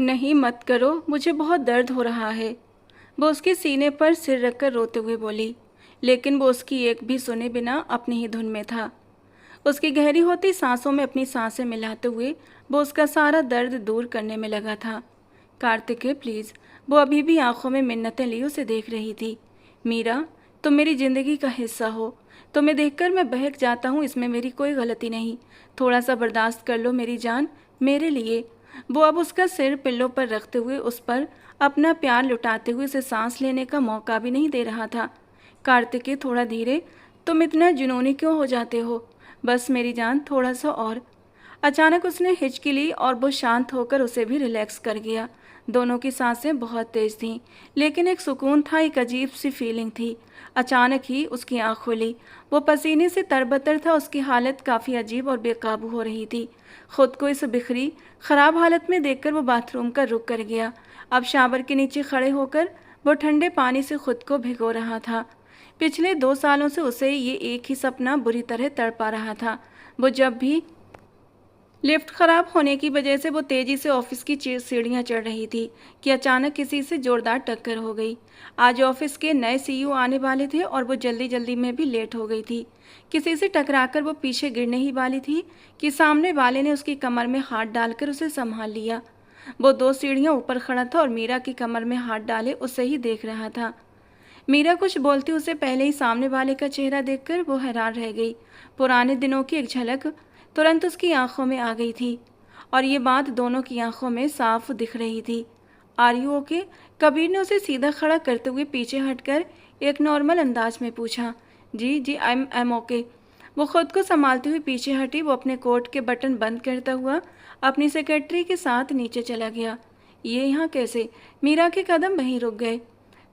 नहीं मत करो, मुझे बहुत दर्द हो रहा है। वो उसके सीने पर सिर रखकर रोते हुए बोली, लेकिन वो उसकी एक भी सुने बिना अपनी ही धुन में था। उसकी गहरी होती सांसों में अपनी सांसें मिलाते हुए वो उसका सारा दर्द दूर करने में लगा था। कार्तिकेय प्लीज़। वो अभी भी आंखों में मिन्नतें लिए उसे देख रही थी। मीरा, तुम मेरी ज़िंदगी का हिस्सा हो। तुम्हें देखकर मैं बहक जाता हूँ, इसमें मेरी कोई गलती नहीं। थोड़ा सा बर्दाश्त कर लो मेरी जान, मेरे लिए। वो अब उसका सिर पिल्लों पर रखते हुए उस पर अपना प्यार लुटाते हुए उसे सांस लेने का मौका भी नहीं दे रहा था। कार्तिकेय थोड़ा धीरे, तुम इतना जुनूनी क्यों हो जाते हो? बस मेरी जान, थोड़ा सा और। अचानक उसने हिचकी ली और वो शांत होकर उसे भी रिलैक्स कर गया। दोनों की सांसें बहुत तेज थीं, लेकिन एक सुकून था, एक अजीब सी फीलिंग थी। अचानक ही उसकी आंख खुली। वो पसीने से तरबतर था, उसकी हालत काफ़ी अजीब और बेकाबू हो रही थी। खुद को इस बिखरी खराब हालत में देखकर वो बाथरूम का रुख कर गया। अब शावर के नीचे खड़े होकर वो ठंडे पानी से खुद को भिगो रहा था। पिछले 2 सालों से उसे ये एक ही सपना बुरी तरह तड़पा रहा था। वो जब भी लिफ्ट खराब होने की वजह से वो तेजी से ऑफिस की सीढ़ियां चढ़ रही थी कि अचानक किसी से जोरदार टक्कर हो गई। आज ऑफिस के नए सीईओ आने वाले थे और वो जल्दी जल्दी में भी लेट हो गई थी। किसी से टकराकर वो पीछे गिरने ही वाली थी कि सामने वाले ने उसकी कमर में हाथ डालकर उसे संभाल लिया। वो 2 सीढ़ियां ऊपर खड़ा था और मीरा की कमर में हाथ डाले उसे ही देख रहा था। मीरा कुछ बोलती उससे पहले ही सामने वाले का चेहरा देखकर वो हैरान रह गई। पुराने दिनों की एक झलक तुरंत उसकी आंखों में आ गई थी और ये बात दोनों की आंखों में साफ दिख रही थी। Are you okay? कबीर ने उसे सीधा खड़ा करते हुए पीछे हटकर एक नॉर्मल अंदाज में पूछा। जी जी, आई एम ओके। वो खुद को संभालती हुई पीछे हटी। वो अपने कोट के बटन बंद करता हुआ अपनी सेक्रेटरी के साथ नीचे चला गया। ये यहाँ कैसे? मीरा के कदम वहीं रुक गए।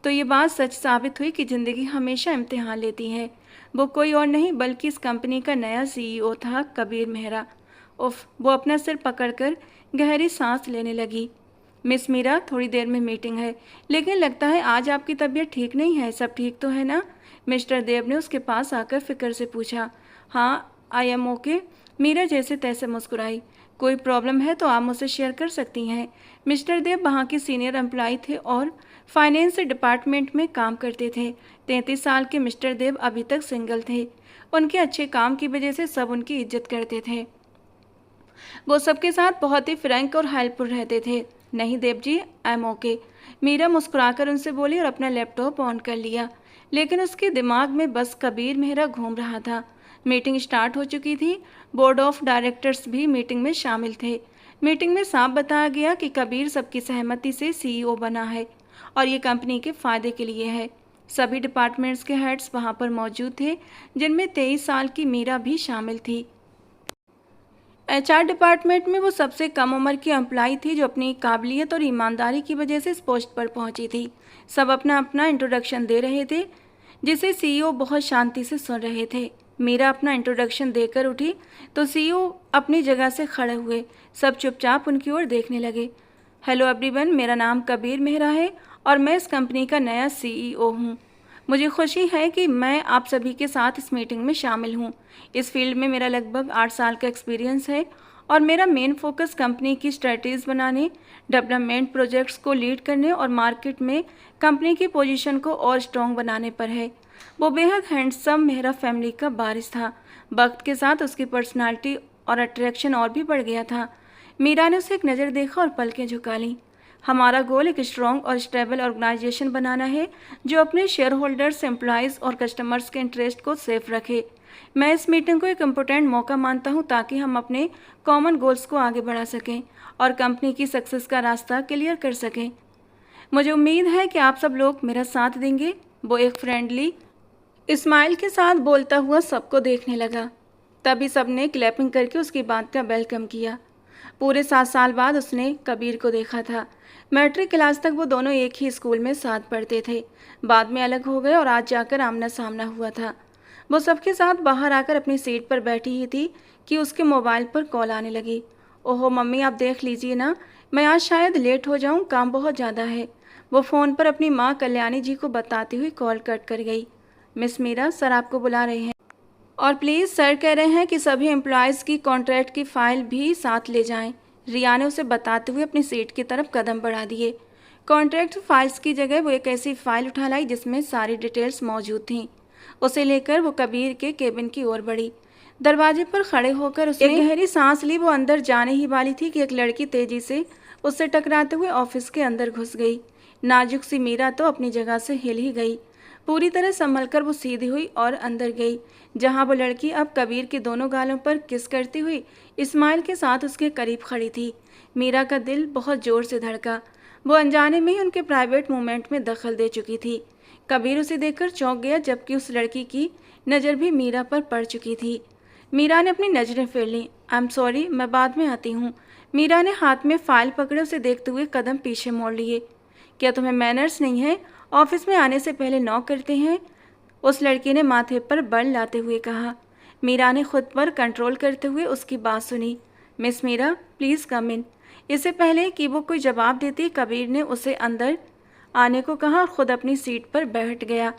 तो ये बात सच साबित हुई कि ज़िंदगी हमेशा इम्तिहान लेती है। वो कोई और नहीं बल्कि इस कंपनी का नया सीईओ था, कबीर मेहरा। उफ! वो अपना सिर पकड़कर गहरी सांस लेने लगी। मिस मीरा, थोड़ी देर में मीटिंग है, लेकिन लगता है आज आपकी तबीयत ठीक नहीं है। सब ठीक तो है ना? मिस्टर देव ने उसके पास आकर फिक्र से पूछा। हाँ, आई एम ओके। मीरा जैसे तैसे मुस्कुराई। कोई प्रॉब्लम है तो आप मुझसे शेयर कर सकती हैं। मिस्टर देव वहाँ के सीनियर एम्प्लॉय थे और फाइनेंस डिपार्टमेंट में काम करते थे। 33 साल के मिस्टर देव अभी तक सिंगल थे। उनके अच्छे काम की वजह से सब उनकी इज्जत करते थे। वो सबके साथ बहुत ही फ्रैंक और हेल्पफुल रहते थे। नहीं Dev ji, I am okay. Meera मुस्कुराकर उनसे बोली और अपना लैपटॉप ऑन कर लिया, लेकिन उसके दिमाग में बस कबीर मेहरा घूम रहा था। मीटिंग स्टार्ट हो चुकी थी। बोर्ड ऑफ डायरेक्टर्स भी मीटिंग में शामिल थे। मीटिंग में साफ बताया गया कि कबीर सबकी सहमति से सीईओ बना है और ये कंपनी के फायदे के लिए है। सभी डिपार्टमेंट्स के हेड्स वहां पर मौजूद थे, जिनमें 23 साल की मीरा भी शामिल थी। एचआर डिपार्टमेंट में वो सबसे कम उम्र की एम्प्लॉय थी जो अपनी काबिलियत और ईमानदारी की वजह से इस पोस्ट पर पहुंची थी। सब अपना अपना इंट्रोडक्शन दे रहे थे, जिसे सीईओ बहुत शांति से सुन रहे थे। मीरा अपना इंट्रोडक्शन देकर उठी तो सीईओ अपनी जगह से खड़े हुए। सब चुपचाप उनकी ओर देखने लगे। हेलो एवरीवन, मेरा नाम कबीर मेहरा है और मैं इस कंपनी का नया सीईओ हूँ। मुझे खुशी है कि मैं आप सभी के साथ इस मीटिंग में शामिल हूँ। इस फील्ड में मेरा लगभग 8 साल का एक्सपीरियंस है और मेरा मेन फोकस कंपनी की स्ट्रेटजीज बनाने, डेवलपमेंट प्रोजेक्ट्स को लीड करने और मार्केट में कंपनी की पोजीशन को और स्ट्रॉन्ग बनाने पर है। वो बेहद हैंडसम मेहरा फैमिली का वारिस था। वक्त के साथ उसकी पर्सनालिटी और अट्रैक्शन और भी बढ़ गया था। मीरा ने उसे एक नज़र देखा और पलकें झुका लीं। हमारा गोल एक स्ट्रॉन्ग और स्टेबल ऑर्गेनाइजेशन बनाना है जो अपने शेयर होल्डर्स, एम्प्लॉयज़ और कस्टमर्स के इंटरेस्ट को सेफ रखे। मैं इस मीटिंग को एक इम्पोर्टेंट मौका मानता हूं ताकि हम अपने कॉमन गोल्स को आगे बढ़ा सकें और कंपनी की सक्सेस का रास्ता क्लियर कर सकें। मुझे उम्मीद है कि आप सब लोग मेरा साथ देंगे। वो एक फ्रेंडली स्माइल के साथ बोलता हुआ सबको देखने लगा। तभी सबने क्लैपिंग करके उसकी बात का वेलकम किया। पूरे 7 साल बाद उसने कबीर को देखा था। मैट्रिक क्लास तक वो दोनों एक ही स्कूल में साथ पढ़ते थे। बाद में अलग हो गए और आज जाकर आमना सामना हुआ था। वो सबके साथ बाहर आकर अपनी सीट पर बैठी ही थी कि उसके मोबाइल पर कॉल आने लगी। ओहो मम्मी, आप देख लीजिए ना, मैं आज शायद लेट हो जाऊं, काम बहुत ज़्यादा है। वो फ़ोन पर अपनी माँ कल्याणी जी को बताती हुई कॉल कट कर गई। मिस मीरा, सर आपको बुला रहे हैं और प्लीज़ सर कह रहे हैं कि सभी एम्प्लॉयज़ की कॉन्ट्रैक्ट की फ़ाइल भी साथ ले जाएं। रिया ने उसे बताते हुए अपनी सीट की तरफ कदम बढ़ा दिए। कॉन्ट्रैक्ट फाइल्स की जगह वो एक ऐसी फाइल उठा लाई जिसमें सारी डिटेल्स मौजूद थीं। उसे लेकर वो कबीर के केबिन की ओर बढ़ी। दरवाजे पर खड़े होकर उसने एक गहरी सांस ली। वो अंदर जाने ही वाली थी कि एक लड़की तेजी से उससे टकराते हुए ऑफिस के अंदर घुस गई। नाजुक सी मीरा तो अपनी जगह से हिल ही गई। पूरी तरह संभलकर वो सीधी हुई और अंदर गई, जहां वो लड़की अब कबीर के दोनों गालों पर किस करती हुई इस्माइल के साथ उसके करीब खड़ी थी। मीरा का दिल बहुत जोर से धड़का। वो अनजाने में ही उनके प्राइवेट मोमेंट में दखल दे चुकी थी। कबीर उसे देखकर चौंक गया, जबकि उस लड़की की नज़र भी मीरा पर पड़ चुकी थी। मीरा ने अपनी नज़रें फेर लीं। आई एम सॉरी, मैं बाद में आती हूँ। मीरा ने हाथ में फाइल पकड़े उसे देखते हुए कदम पीछे मोड़ लिए। क्या तुम्हें मैनर्स नहीं है? ऑफिस में आने से पहले नॉक करते हैं? उस लड़की ने माथे पर बल लाते हुए कहा। मीरा ने खुद पर कंट्रोल करते हुए उसकी बात सुनी। मिस मीरा, प्लीज़ कम इन। इससे पहले कि वो कोई जवाब देती, कबीर ने उसे अंदर आने को कहा और खुद अपनी सीट पर बैठ गया,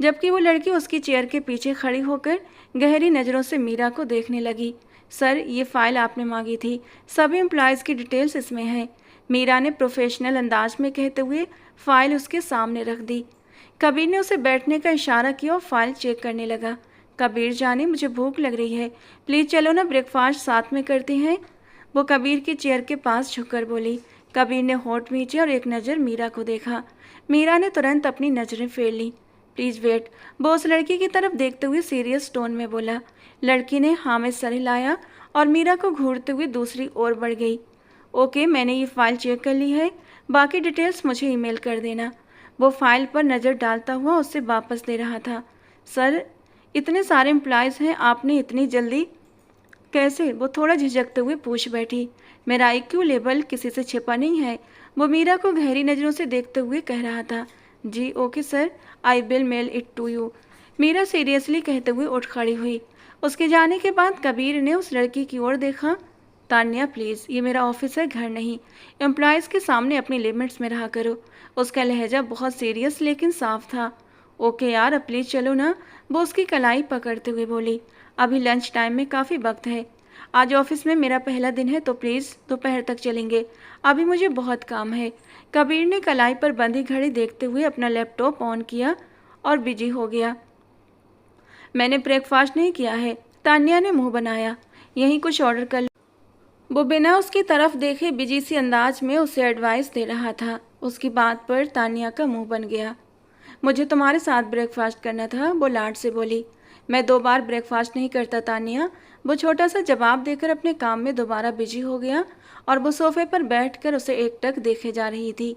जबकि वो लड़की उसकी चेयर के पीछे खड़ी होकर गहरी नज़रों से मीरा को देखने लगी। सर, ये फाइल आपने मांगी थी, सभी एम्प्लॉयज़ की डिटेल्स इसमें हैं। मीरा ने प्रोफेशनल अंदाज में कहते हुए फाइल उसके सामने रख दी। कबीर ने उसे बैठने का इशारा किया और फाइल चेक करने लगा। कबीर जाने, मुझे भूख लग रही है, प्लीज़ चलो ना ब्रेकफास्ट साथ में करते हैं। वो कबीर की चेयर के पास झुककर बोली। कबीर ने होंठ मींचे और एक नज़र मीरा को देखा। मीरा ने तुरंत अपनी नज़रें फेर लीं। प्लीज़ वेट, वो उस लड़की की तरफ देखते हुए सीरियस टोन में बोला। लड़की ने हाँ में सर हिलाया और मीरा को घूरते हुए दूसरी ओर बढ़ गई। ओके, मैंने ये फाइल चेक कर ली है, बाकी डिटेल्स मुझे ईमेल कर देना। वो फाइल पर नज़र डालता हुआ उससे वापस दे रहा था। सर, इतने सारे एम्प्लॉयज़ हैं, आपने इतनी जल्दी कैसे? वो थोड़ा झिझकते हुए पूछ बैठी। मेरा IQ लेवल किसी से छिपा नहीं है। वो मीरा को गहरी नज़रों से देखते हुए कह रहा था। जी okay sir, I will mail it to you. Meera seriously कहते हुए उठ खड़ी हुई। उसके जाने के बाद कबीर ने उस लड़की की ओर देखा। तान्या प्लीज़, ये मेरा ऑफिस है, घर नहीं। एम्प्लॉयज़ के सामने अपनी लिमिट्स में रहा करो। उसका लहजा बहुत सीरियस लेकिन साफ था। ओके यार, अब प्लीज़ चलो ना, वो उसकी कलाई पकड़ते हुए बोली। अभी लंच टाइम में काफ़ी वक्त है। आज ऑफिस में मेरा पहला दिन है, तो प्लीज़ दोपहर तक चलेंगे। अभी मुझे बहुत काम है। कबीर ने कलाई पर बंधी घड़ी देखते हुए अपना लैपटॉप ऑन किया और बिजी हो गया। मैंने ब्रेकफास्ट नहीं किया है, तान्या ने मुंह बनाया। यहीं कुछ ऑर्डर कर लो। वो बिना उसकी तरफ देखे बिजी सी अंदाज में उसे एडवाइस दे रहा था। उसकी बात पर तान्या का मुंह बन गया। मुझे तुम्हारे साथ ब्रेकफास्ट करना था, वो लाड से बोली। मैं 2 बार ब्रेकफास्ट नहीं करता तान्या। वो छोटा सा जवाब देकर अपने काम में दोबारा बिजी हो गया और वो सोफे पर बैठकर उसे एकटक देखे जा रही थी।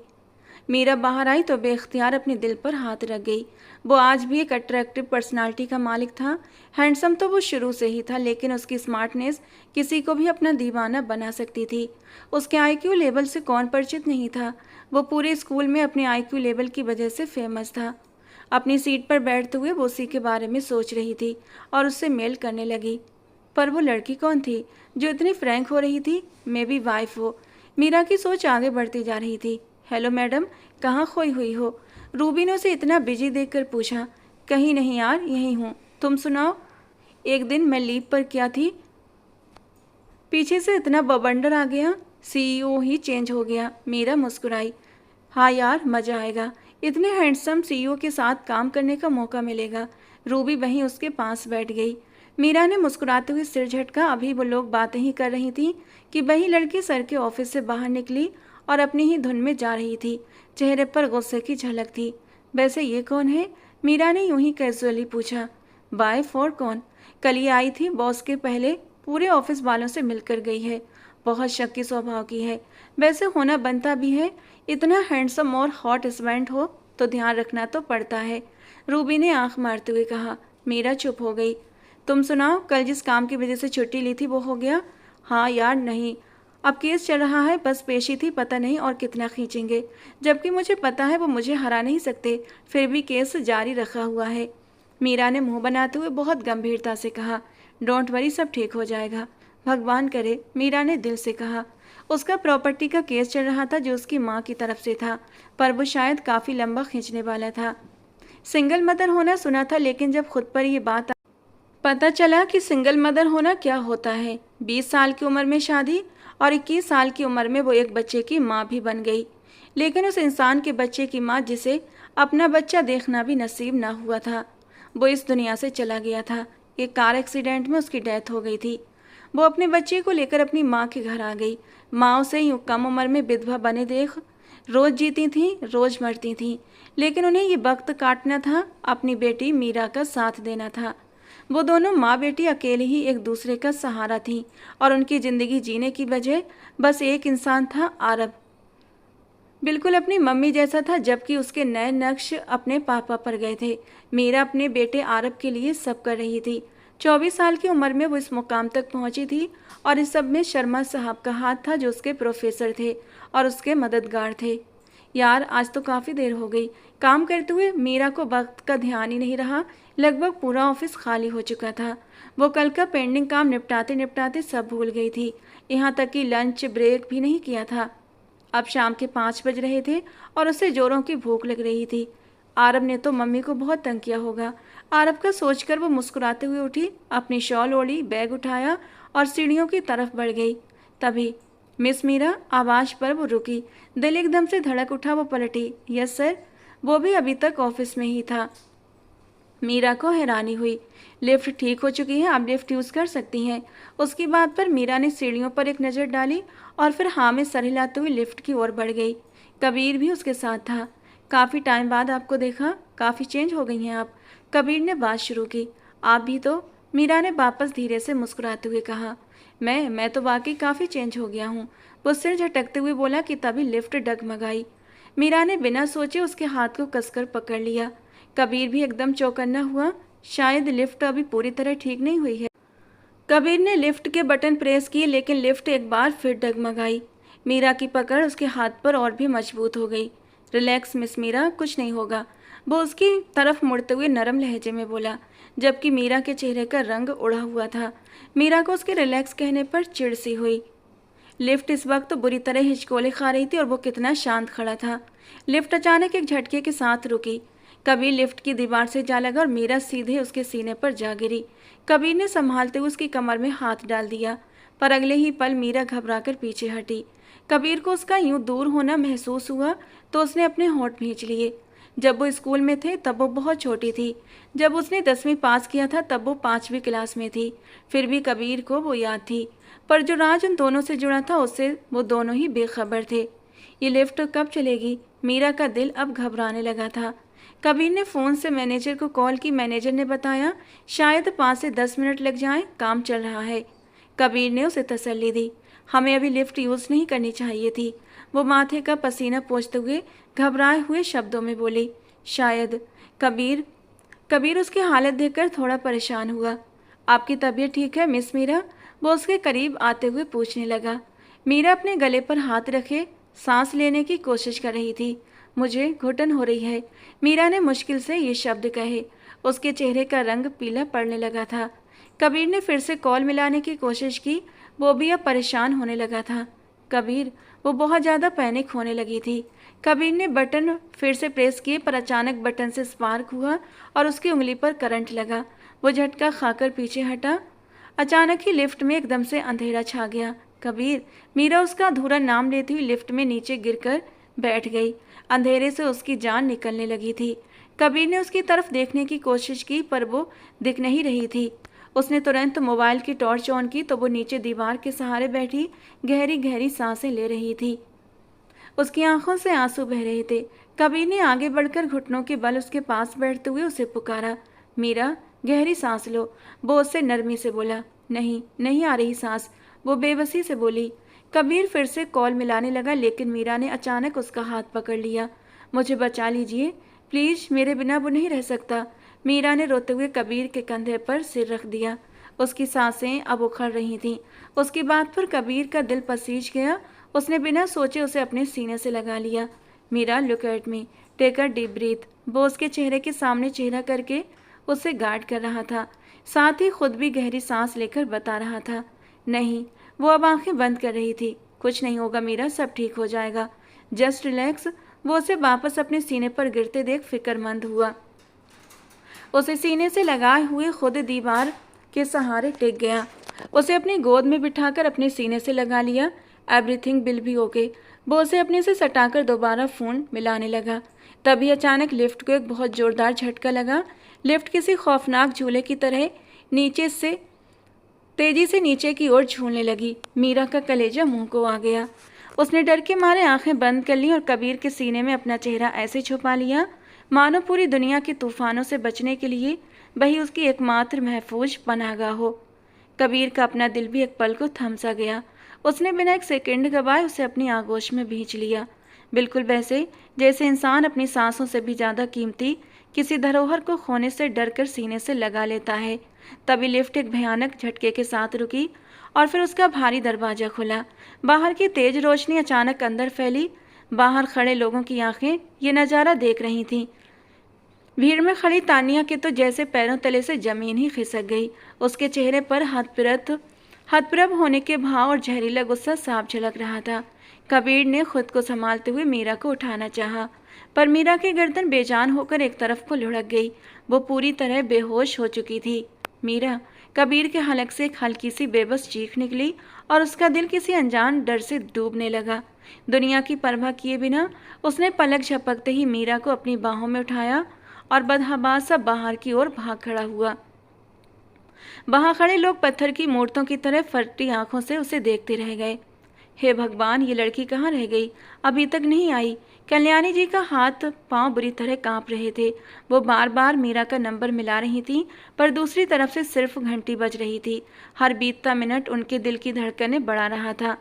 मीरा बाहर आई तो बेख्तियार अपने दिल पर हाथ रख गई। वो आज भी एक अट्रैक्टिव पर्सनालिटी का मालिक था। हैंडसम तो वो शुरू से ही था, लेकिन उसकी स्मार्टनेस किसी को भी अपना दीवाना बना सकती थी। उसके IQ लेवल से कौन परिचित नहीं था। वो पूरे स्कूल में अपने IQ लेवल की वजह से फेमस था। अपनी सीट पर बैठते हुए वो उसी के बारे में सोच रही थी और उससे मेल करने लगी। पर वो लड़की कौन थी जो इतनी फ्रैंक हो रही थी? मे बी वाइफ हो। मीरा की सोच आगे बढ़ती जा रही थी। हेलो मैडम, कहाँ खोई हुई हो? रूबी ने उसे इतना बिजी देखकर पूछा। कहीं नहीं यार, यहीं हूँ। तुम सुनाओ? एक दिन मैं लीव पर क्या थी, पीछे से इतना बवंडर आ गया, CEO ही चेंज हो गया। मीरा मुस्कुराई। हाँ यार, मज़ा आएगा। इतने हैंडसम CEO के साथ काम करने का मौका मिलेगा। रूबी वहीं उसके पास बैठ गई। मीरा ने मुस्कुराते हुए सिर झटका। अभी वो लोग बातें ही कर रही थी कि वही लड़की सर के ऑफिस से बाहर निकली और अपनी ही धुन में जा रही थी। चेहरे पर गुस्से की झलक थी। वैसे ये कौन है? मीरा ने यूं ही कैजुअली पूछा। बाय फॉर कौन? कल ये आई थी, बॉस के पहले पूरे ऑफिस वालों से मिलकर गई है। बहुत शक्की स्वभाव की है। वैसे होना बनता भी है। इतना हैंडसम और हॉट हस्बैंड हो तो ध्यान रखना तो पड़ता है। रूबी ने आंख मारते हुए कहा। मीरा चुप हो गई। तुम सुनाओ, कल जिस काम की वजह से छुट्टी ली थी वो हो गया? हाँ यार, नहीं, अब केस चल रहा है, बस पेशी थी, पता नहीं और कितना खींचेंगे। जबकि मुझे पता है वो मुझे हरा नहीं सकते, फिर भी केस जारी रखा हुआ है। मीरा ने मुंह बनाते हुए बहुत गंभीरता से कहा। डोंट वरी, सब ठीक हो जाएगा, भगवान करे। मीरा ने दिल से कहा। उसका प्रॉपर्टी का केस चल रहा था जो उसकी माँ की तरफ से था, पर वो शायद काफ़ी लंबा खींचने वाला था। सिंगल मदर होना सुना था, लेकिन जब खुद पर ये बात पता चला कि सिंगल मदर होना क्या होता है। 20 साल की उम्र में शादी और 21 साल की उम्र में वो एक बच्चे की माँ भी बन गई। लेकिन उस इंसान के बच्चे की माँ, जिसे अपना बच्चा देखना भी नसीब ना हुआ था, वो इस दुनिया से चला गया था। एक कार एक्सीडेंट में उसकी डेथ हो गई थी। वो अपने बच्चे को लेकर अपनी माँ के घर आ गई। माँ उसे यूँ कम उम्र में विधवा बने देख रोज जीती थीं, रोज मरती थीं। लेकिन उन्हें ये वक्त काटना था, अपनी बेटी मीरा का साथ देना था। वो दोनों माँ बेटी अकेले ही एक दूसरे का सहारा थीं और उनकी ज़िंदगी जीने की वजह बस एक इंसान था, आरब। बिल्कुल अपनी मम्मी जैसा था, जबकि उसके नए नक्श अपने पापा पर गए थे। मीरा अपने बेटे आरब के लिए सब कर रही थी। 24 साल की उम्र में वो इस मुकाम तक पहुंची थी और इस सब में शर्मा साहब का हाथ था, जो उसके प्रोफेसर थे और उसके मददगार थे। यार, आज तो काफ़ी देर हो गई। काम करते हुए मीरा को वक्त का ध्यान ही नहीं रहा। लगभग पूरा ऑफिस खाली हो चुका था। वो कल का पेंडिंग काम निपटाते निपटाते सब भूल गई थी। यहाँ तक कि लंच ब्रेक भी नहीं किया था। अब शाम के 5 बज रहे थे और उसे जोरों की भूख लग रही थी। आरब ने तो मम्मी को बहुत तंग किया होगा। आरब का सोचकर वो मुस्कुराते हुए उठी, अपनी शॉल ओढ़ी, बैग उठाया और सीढ़ियों की तरफ बढ़ गई। तभी मिस मीरा आवाज़ पर वो रुकी। दिल एकदम से धड़क उठा। वो पलटी। Yes sir. वो भी अभी तक ऑफिस में ही था। मीरा को हैरानी हुई। लिफ्ट ठीक हो चुकी है, आप लिफ्ट यूज़ कर सकती हैं। उसकी बात पर मीरा ने सीढ़ियों पर एक नज़र डाली और फिर हाँ में सर हिलाते हुए लिफ्ट की ओर बढ़ गई। कबीर भी उसके साथ था। काफ़ी टाइम बाद आपको देखा, काफ़ी चेंज हो गई हैं आप। कबीर ने बात शुरू की। आप भी तो। मीरा ने वापस धीरे से मुस्कुराते हुए कहा। मैं तो वाकई काफ़ी चेंज हो गया हूँ। वो सिर झटकते हुए बोला कि तभी लिफ्ट डगमगाई। मीरा ने बिना सोचे उसके हाथ को कसकर पकड़ लिया। कबीर भी एकदम चौकन्ना हुआ। शायद लिफ्ट अभी पूरी तरह ठीक नहीं हुई है। कबीर ने लिफ्ट के बटन प्रेस किए, लेकिन लिफ्ट एक बार फिर डगमगाई। मीरा की पकड़ उसके हाथ पर और भी मजबूत हो गई। रिलैक्स मिस मीरा, कुछ नहीं होगा। वो उसकी तरफ मुड़ते हुए नरम लहजे में बोला, जबकि मीरा के चेहरे का रंग उड़ा हुआ था। मीरा को उसके रिलैक्स कहने पर चिढ़ सी हुई। लिफ्ट इस वक्त तो बुरी तरह हिचकोले खा रही थी और वो कितना शांत खड़ा था। लिफ्ट अचानक एक झटके के साथ रुकी। कबीर लिफ्ट की दीवार से जा लगा और मीरा सीधे उसके सीने पर जा गिरी। कबीर ने संभालते हुए उसकी कमर में हाथ डाल दिया, पर अगले ही पल मीरा घबराकर पीछे हटी। कबीर को उसका यूं दूर होना महसूस हुआ तो उसने अपने होंठ भींच लिए। जब वो स्कूल में थे तब वो बहुत छोटी थी। जब उसने 10वीं पास किया था तब वो 5वीं क्लास में थी। फिर भी कबीर को वो याद थी, पर जो राज उन दोनों से जुड़ा था उससे वो दोनों ही बेखबर थे। ये लिफ्ट कब चलेगी? मीरा का दिल अब घबराने लगा था। कबीर ने फ़ोन से मैनेजर को कॉल की। मैनेजर ने बताया शायद 5 से 10 मिनट लग जाएं, काम चल रहा है। कबीर ने उसे तसल्ली दी। हमें अभी लिफ्ट यूज़ नहीं करनी चाहिए थी। वो माथे का पसीना पोंछते हुए घबराए हुए शब्दों में बोली। शायद। कबीर कबीर उसकी हालत देखकर थोड़ा परेशान हुआ। आपकी तबीयत ठीक है मिस मीरा? वो उसके करीब आते हुए पूछने लगा। मीरा अपने गले पर हाथ रखे सांस लेने की कोशिश कर रही थी। मुझे घुटन हो रही है। मीरा ने मुश्किल से ये शब्द कहे। उसके चेहरे का रंग पीला पड़ने लगा था। कबीर ने फिर से कॉल मिलाने की कोशिश की। वो भी अब परेशान होने लगा था। कबीर, वो बहुत ज़्यादा पैनिक होने लगी थी। कबीर ने बटन फिर से प्रेस किए, पर अचानक बटन से स्पार्क हुआ और उसकी उंगली पर करंट लगा। वो झटका खाकर पीछे हटा। अचानक ही लिफ्ट में एकदम से अंधेरा छा गया। कबीर, मीरा उसका अधूरा नाम लेती हुई लिफ्ट में नीचे गिरकर बैठ गई। अंधेरे से उसकी जान निकलने लगी थी। कबीर ने उसकी तरफ देखने की कोशिश की, पर वो दिख नहीं रही थी। उसने तुरंत मोबाइल की टॉर्च ऑन की तो वो नीचे दीवार के सहारे बैठी गहरी गहरी सांसें ले रही थी। उसकी आंखों से आंसू बह रहे थे। कबीर ने आगे बढ़कर घुटनों के बल उसके पास बैठते हुए उसे पुकारा। मीरा, गहरी सांस लो। वो उससे नरमी से बोला। नहीं, नहीं आ रही सांस। वो बेबसी से बोली। कबीर फिर से कॉल मिलाने लगा, लेकिन मीरा ने अचानक उसका हाथ पकड़ लिया। मुझे बचा लीजिए प्लीज़, मेरे बिना वो नहीं रह सकता। मीरा ने रोते हुए कबीर के कंधे पर सिर रख दिया। उसकी सांसें अब उखड़ रही थीं। उसकी बात पर कबीर का दिल पसीज गया। उसने बिना सोचे उसे अपने सीने से लगा लिया। Meera, look at me, take a deep breath. वो उसके चेहरे के सामने चेहरा करके उसे गार्ड कर रहा था, साथ ही खुद भी गहरी सांस लेकर बता रहा था। नहीं, वो अब आंखें बंद कर रही थी। कुछ नहीं होगा मीरा, सब ठीक हो जाएगा। Just relax. वो उसे वापस अपने सीने पर गिरते देख फिक्रमंद हुआ। उसे सीने से लगाए हुए खुद दीवार के सहारे टिक गया। उसे अपनी गोद में बिठाकर अपने सीने से लगा लिया। एवरीथिंग बिल भी ओके। वो उसे अपने से सटाकर दोबारा फ़ोन मिलाने लगा। तभी अचानक लिफ्ट को एक बहुत ज़ोरदार झटका लगा। लिफ्ट किसी खौफनाक झूले की तरह नीचे से तेजी से नीचे की ओर झूलने लगी। मीरा का कलेजा मुंह को आ गया। उसने डर के मारे आंखें बंद कर लीं और कबीर के सीने में अपना चेहरा ऐसे छुपा लिया मानो पूरी दुनिया के तूफानों से बचने के लिए वही उसकी एकमात्र महफूज पनाहगाह हो। कबीर का अपना दिल भी एक पल को थम सा गया। उसने बिना एक सेकंड गवाए उसे अपनी आगोश में भींच लिया, बिल्कुल वैसे जैसे इंसान अपनी सांसों से भी ज़्यादा कीमती किसी धरोहर को खोने से डरकर सीने से लगा लेता है। तभी लिफ्ट एक भयानक झटके के साथ रुकी और फिर उसका भारी दरवाज़ा खुला। बाहर की तेज रोशनी अचानक अंदर फैली। बाहर खड़े लोगों की आंखें ये नज़ारा देख रही थीं। भीड़ में खड़ी तानिया के तो जैसे पैरों तले से जमीन ही खिसक गई। उसके चेहरे पर हतप्रभ होने के भाव और जहरीला गुस्सा साफ झलक रहा था। कबीर ने खुद को संभालते हुए मीरा को उठाना चाहा, पर मीरा की गर्दन बेजान होकर एक तरफ को लुढ़क गई। वो पूरी तरह बेहोश हो चुकी थी। मीरा! कबीर के हलक से एक हल्की सी बेबस चीख निकली और उसका दिल किसी अनजान डर से डूबने लगा। दुनिया की परवाह किए बिना उसने पलक झपकते ही मीरा को अपनी बाहों में उठाया और बदहवास सा बाहर की ओर भाग खड़ा हुआ। वहां खड़े लोग पत्थर की मूर्तों की तरह फटती आंखों से उसे देखते रह गए। हे भगवान, ये लड़की कहाँ रह गई? अभी तक नहीं आई। कल्याणी जी का हाथ पांव बुरी तरह कांप रहे थे। वो बार बार मीरा का नंबर मिला रही थी, पर दूसरी तरफ से सिर्फ घंटी बज रही थी। हर बीतता मिनट उनके दिल की धड़कनें बढ़ा रहा था।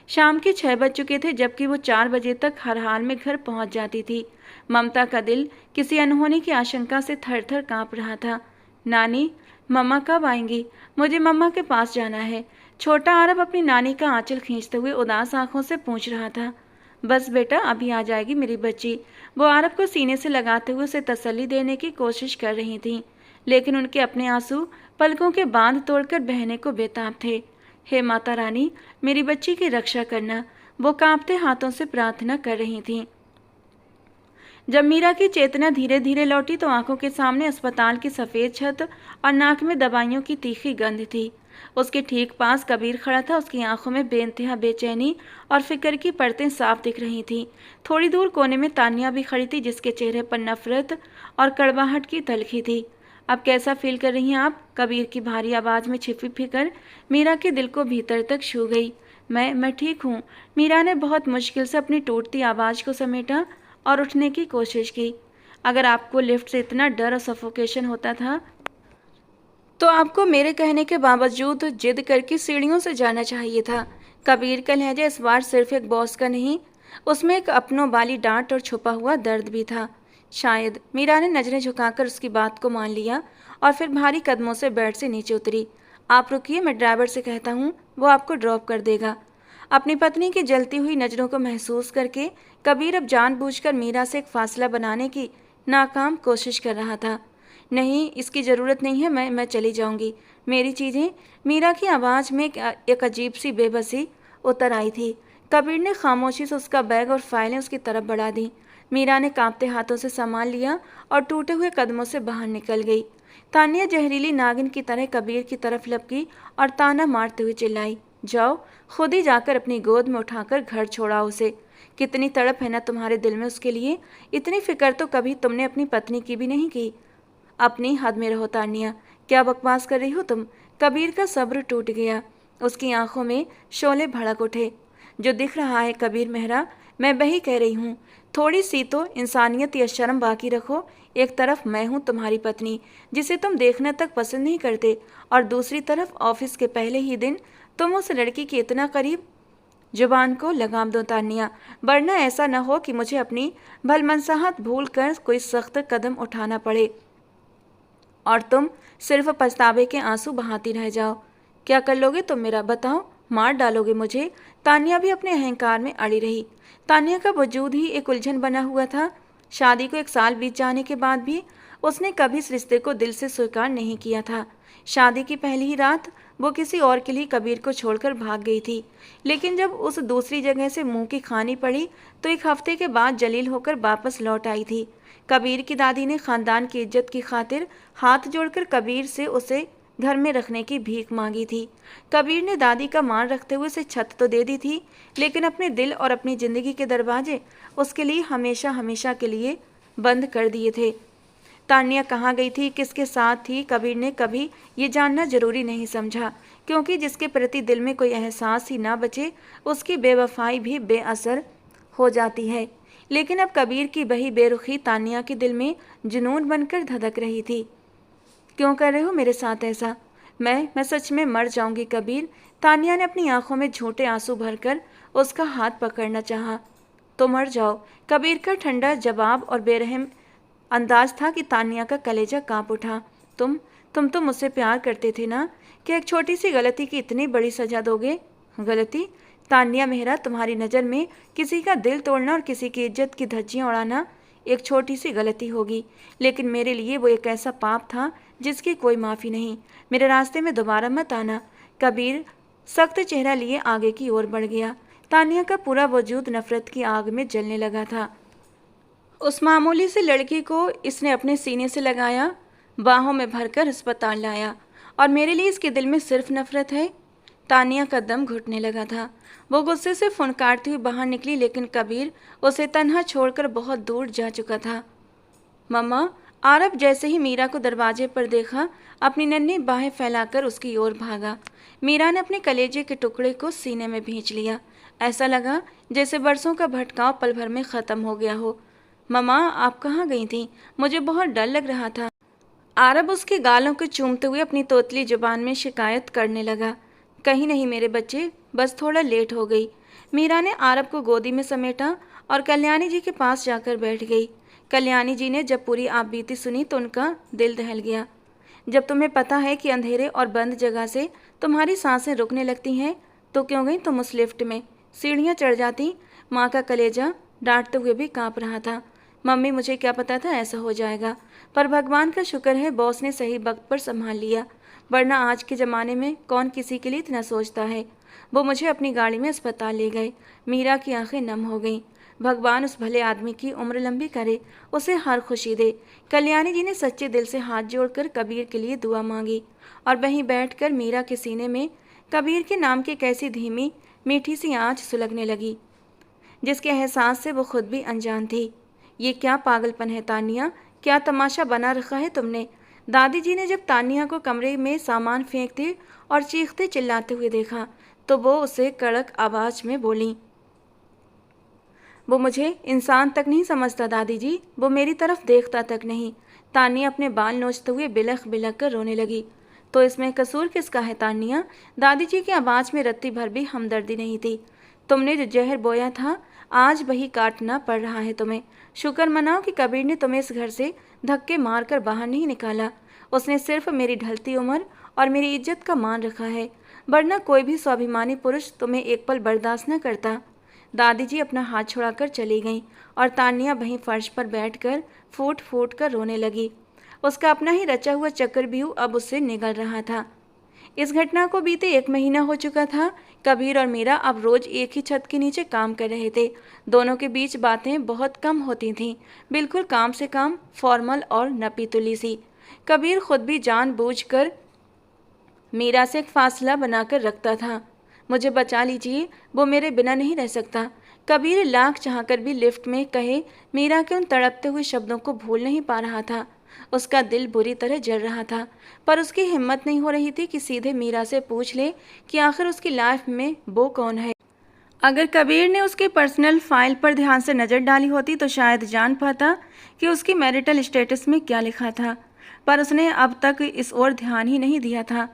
शाम के 6 बज चुके थे, जबकि वो 4 बजे तक हर हाल में घर पहुंच जाती थी। ममता का दिल किसी अनहोनी की आशंका से थर थर कांप रहा था। नानी, मम्मा कब आएंगी? मुझे मम्मा के पास जाना है। छोटा आरब अपनी नानी का आंचल खींचते हुए उदास आंखों से पूछ रहा था। बस बेटा, अभी आ जाएगी मेरी बच्ची। वो आरब को सीने से लगाते हुए उसे तसल्ली देने की कोशिश कर रही थी, लेकिन उनके अपने आंसू पलकों के बांध तोड़कर बहने को बेताब थे। हे माता रानी, मेरी बच्ची की रक्षा करना, वो कांपते हाथों से प्रार्थना कर रही थीं। जब मीरा की चेतना धीरे धीरे लौटी तो आंखों के सामने अस्पताल की सफ़ेद छत और नाक में दवाइयों की तीखी गंध थी। उसके ठीक पास कबीर खड़ा था। उसकी आंखों में बेइंतहा बेचैनी और फिक्र की परतें साफ दिख रही थीं। थोड़ी दूर कोने में तानिया भी खड़ी थी, जिसके चेहरे पर नफरत और कड़वाहट की तलखी थी। अब कैसा फील कर रही हैं आप? कबीर की भारी आवाज़ में छिपी फिक्र मीरा के दिल को भीतर तक छू गई। मैं ठीक हूँ। मीरा ने बहुत मुश्किल से अपनी टूटती आवाज़ को समेटा और उठने की कोशिश की। अगर आपको लिफ्ट से इतना डर और सफोकेशन होता था तो आपको मेरे कहने के बावजूद जिद करके सीढ़ियों से जाना चाहिए था। कबीर का लहजा इस बार सिर्फ एक बॉस का नहीं, उसमें एक अपनों वाली डांट और छुपा हुआ दर्द भी था। शायद मीरा ने नजरें झुकाकर उसकी बात को मान लिया और फिर भारी कदमों से बेड से नीचे उतरी। आप रुकिए, मैं ड्राइवर से कहता हूँ, वो आपको ड्रॉप कर देगा। अपनी पत्नी की जलती हुई नज़रों को महसूस करके कबीर अब जानबूझकर मीरा से एक फासला बनाने की नाकाम कोशिश कर रहा था। नहीं, इसकी ज़रूरत नहीं है, मैं चली जाऊंगी। मेरी चीज़ें। मीरा की आवाज़ में एक अजीब सी बेबसी उतर आई थी। कबीर ने खामोशी से उसका बैग और फाइलें उसकी तरफ बढ़ा दी। मीरा ने कांपते हाथों से संभाल लिया और टूटे हुए कदमों से बाहर निकल गई। तानिया जहरीली नागिन की तरह कबीर की तरफ लपकी और ताना मारते हुए चिल्लाई, जाओ, खुद ही जाकर अपनी गोद में उठाकर घर छोड़ाओ उसे। कितनी तड़प है ना तुम्हारे दिल में उसके लिए। इतनी फिक्र तो कभी तुमने अपनी पत्नी की भी नहीं की। अपनी हद में रहो तानिया, क्या बकवास कर रही हो तुम? कबीर का सब्र टूट गया। उसकी आंखों में शोले भड़क उठे। जो दिख रहा है कबीर मेहरा, मैं वही कह रही हूँ। थोड़ी सी तो इंसानियत या शर्म बाकी रखो। एक तरफ मैं हूँ तुम्हारी पत्नी, जिसे तुम देखने तक पसंद नहीं करते, और दूसरी तरफ ऑफिस के पहले ही दिन तुम उस लड़की के इतना करीब। जुबान को लगाम दो तानिया, वरना ऐसा न हो कि मुझे अपनी भलमनसाहत भूल कर कोई सख्त कदम उठाना पड़े और तुम सिर्फ पछतावे के आंसू बहाती रह जाओ। क्या कर लोगे तुम मेरा? बताओ, मार डालोगे मुझे? तानिया भी अपने अहंकार में अड़ी रही। तानिया का वजूद ही एक उलझन बना हुआ था। शादी को 1 साल बीत जाने के बाद भी उसने कभी इस रिश्ते को दिल से स्वीकार नहीं किया था। शादी की पहली ही रात वो किसी और के लिए कबीर को छोड़कर भाग गई थी, लेकिन जब उस दूसरी जगह से मुंह की खानी पड़ी तो 1 हफ्ते के बाद जलील होकर वापस लौट आई थी। कबीर की दादी ने खानदान की इज्जत की खातिर हाथ जोड़कर कबीर से उसे घर में रखने की भीख मांगी थी। कबीर ने दादी का मान रखते हुए उसे छत तो दे दी थी, लेकिन अपने दिल और अपनी ज़िंदगी के दरवाजे उसके लिए हमेशा हमेशा के लिए बंद कर दिए थे। तान्या कहाँ गई थी, किसके साथ थी, कबीर ने कभी ये जानना जरूरी नहीं समझा, क्योंकि जिसके प्रति दिल में कोई एहसास ही ना बचे, उसकी बेवफाई भी बेअसर हो जाती है। लेकिन अब कबीर की वही बेरुखी तान्या के दिल में जुनून बनकर धधक रही थी। क्यों कर रहे हो मेरे साथ ऐसा? मैं सच में मर जाऊंगी कबीर। तान्या ने अपनी आंखों में झूठे आंसू भरकर उसका हाथ पकड़ना चाहा। तो मर जाओ, कबीर का ठंडा जवाब और बेरहम अंदाज था कि तान्या का कलेजा कांप उठा। तुम तो मुझसे प्यार करते थे ना, कि एक छोटी सी गलती की इतनी बड़ी सजा दोगे? गलती? तान्या मेहरा, तुम्हारी नज़र में किसी का दिल तोड़ना और किसी की इज्जत की धज्जियां उड़ाना एक छोटी सी गलती होगी, लेकिन मेरे लिए वो एक ऐसा पाप था जिसकी कोई माफ़ी नहीं। मेरे रास्ते में दोबारा मत आना। कबीर सख्त चेहरा लिए आगे की ओर बढ़ गया। तान्या का पूरा वजूद नफरत की आग में जलने लगा था। उस मामूली सी लड़की को इसने अपने सीने से लगाया, बाहों में भरकर अस्पताल लाया, और मेरे लिए इसके दिल में सिर्फ नफरत है। तानिया का दम घुटने लगा था। वो गुस्से से फुनकारती हुई बाहर निकली, लेकिन कबीर उसे तन्हा छोड़कर बहुत दूर जा चुका था। मम्मा, आरब जैसे ही मीरा को दरवाजे पर देखा, अपनी नन्ही बाहें फैलाकर उसकी ओर भागा। मीरा ने अपने कलेजे के टुकड़े को सीने में भींच लिया। ऐसा लगा जैसे बरसों का भटकाव पल भर में ख़त्म हो गया हो। मम्मा, आप कहाँ गई थी? मुझे बहुत डर लग रहा था। आरब उसके गालों को चूमते हुए अपनी तोतली जुबान में शिकायत करने लगा। कहीं नहीं मेरे बच्चे, बस थोड़ा लेट हो गई। मीरा ने आरब को गोदी में समेटा और कल्याणी जी के पास जाकर बैठ गई। कल्याणी जी ने जब पूरी आप बीती सुनी तो उनका दिल दहल गया। जब तुम्हें पता है कि अंधेरे और बंद जगह से तुम्हारी सांसें रुकने लगती हैं, तो क्यों गई तुम उस लिफ्ट में? सीढ़ियाँ चढ़ जाती। माँ का कलेजा डांटते हुए भी काँप रहा था। मम्मी, मुझे क्या पता था ऐसा हो जाएगा, पर भगवान का शुक्र है बॉस ने सही वक्त पर संभाल लिया, वरना आज के ज़माने में कौन किसी के लिए इतना सोचता है। वो मुझे अपनी गाड़ी में अस्पताल ले गए। मीरा की आंखें नम हो गईं। भगवान उस भले आदमी की उम्र लंबी करे, उसे हर खुशी दे। कल्याणी जी ने सच्चे दिल से हाथ जोड़कर कबीर के लिए दुआ मांगी, और वहीं बैठकर मीरा के सीने में कबीर के नाम की कैसी धीमी मीठी सी आँच सुलगने लगी, जिसके एहसास से वो खुद भी अनजान थी। ये क्या पागलपन है तानिया, क्या तमाशा बना रखा है तुमने? दादी जी ने जब तानिया को कमरे में सामान फेंकते और चीखते चिल्लाते हुए देखा, तो वो उसे कड़क आवाज में बोली, वो मुझे इंसान तक नहीं समझता दादी जी, वो मेरी तरफ देखता तक नहीं। तानिया अपने बाल नोचते हुए बिलख बिलख कर रोने लगी। तो इसमें कसूर किसका है तानिया? दादी जी की आवाज़ में रत्ती भर भी हमदर्दी नहीं थी। तुमने जो जहर बोया था, आज वही काटना पड़ रहा है तुम्हें। शुक्र मनाओ कि कबीर ने तुम्हें इस घर से धक्के मार कर बाहर नहीं निकाला। उसने सिर्फ मेरी ढलती उम्र और मेरी इज्जत का मान रखा है, वरना कोई भी स्वाभिमानी पुरुष तुम्हें एक पल बर्दाश्त न करता। दादी जी अपना हाथ छुड़ाकर चली गईं, और तानिया वहीं फर्श पर बैठकर फूट फूट कर रोने लगी। उसका अपना ही रचा हुआ चक्रव्यूह अब उससे निगल रहा था। इस घटना को बीते 1 महीना हो चुका था। कबीर और मीरा अब रोज एक ही छत के नीचे काम कर रहे थे। दोनों के बीच बातें बहुत कम होती थीं, बिल्कुल काम से काम, फॉर्मल और नपी तुली सी। कबीर खुद भी जानबूझकर मीरा से एक फासला बनाकर रखता था। मुझे बचा लीजिए, वो मेरे बिना नहीं रह सकता। कबीर लाख चाहकर भी लिफ्ट में कहे मीरा के उन तड़पते हुए शब्दों को भूल नहीं पा रहा था। उसका दिल बुरी तरह जल रहा था, पर उसकी हिम्मत नहीं हो रही थी कि सीधे मीरा से पूछ ले कि आखिर उसकी लाइफ में वो कौन है। अगर कबीर ने उसकी पर्सनल फाइल पर ध्यान से नज़र डाली होती तो शायद जान पाता कि उसकी मैरिटल स्टेटस में क्या लिखा था, पर उसने अब तक इस ओर ध्यान ही नहीं दिया था।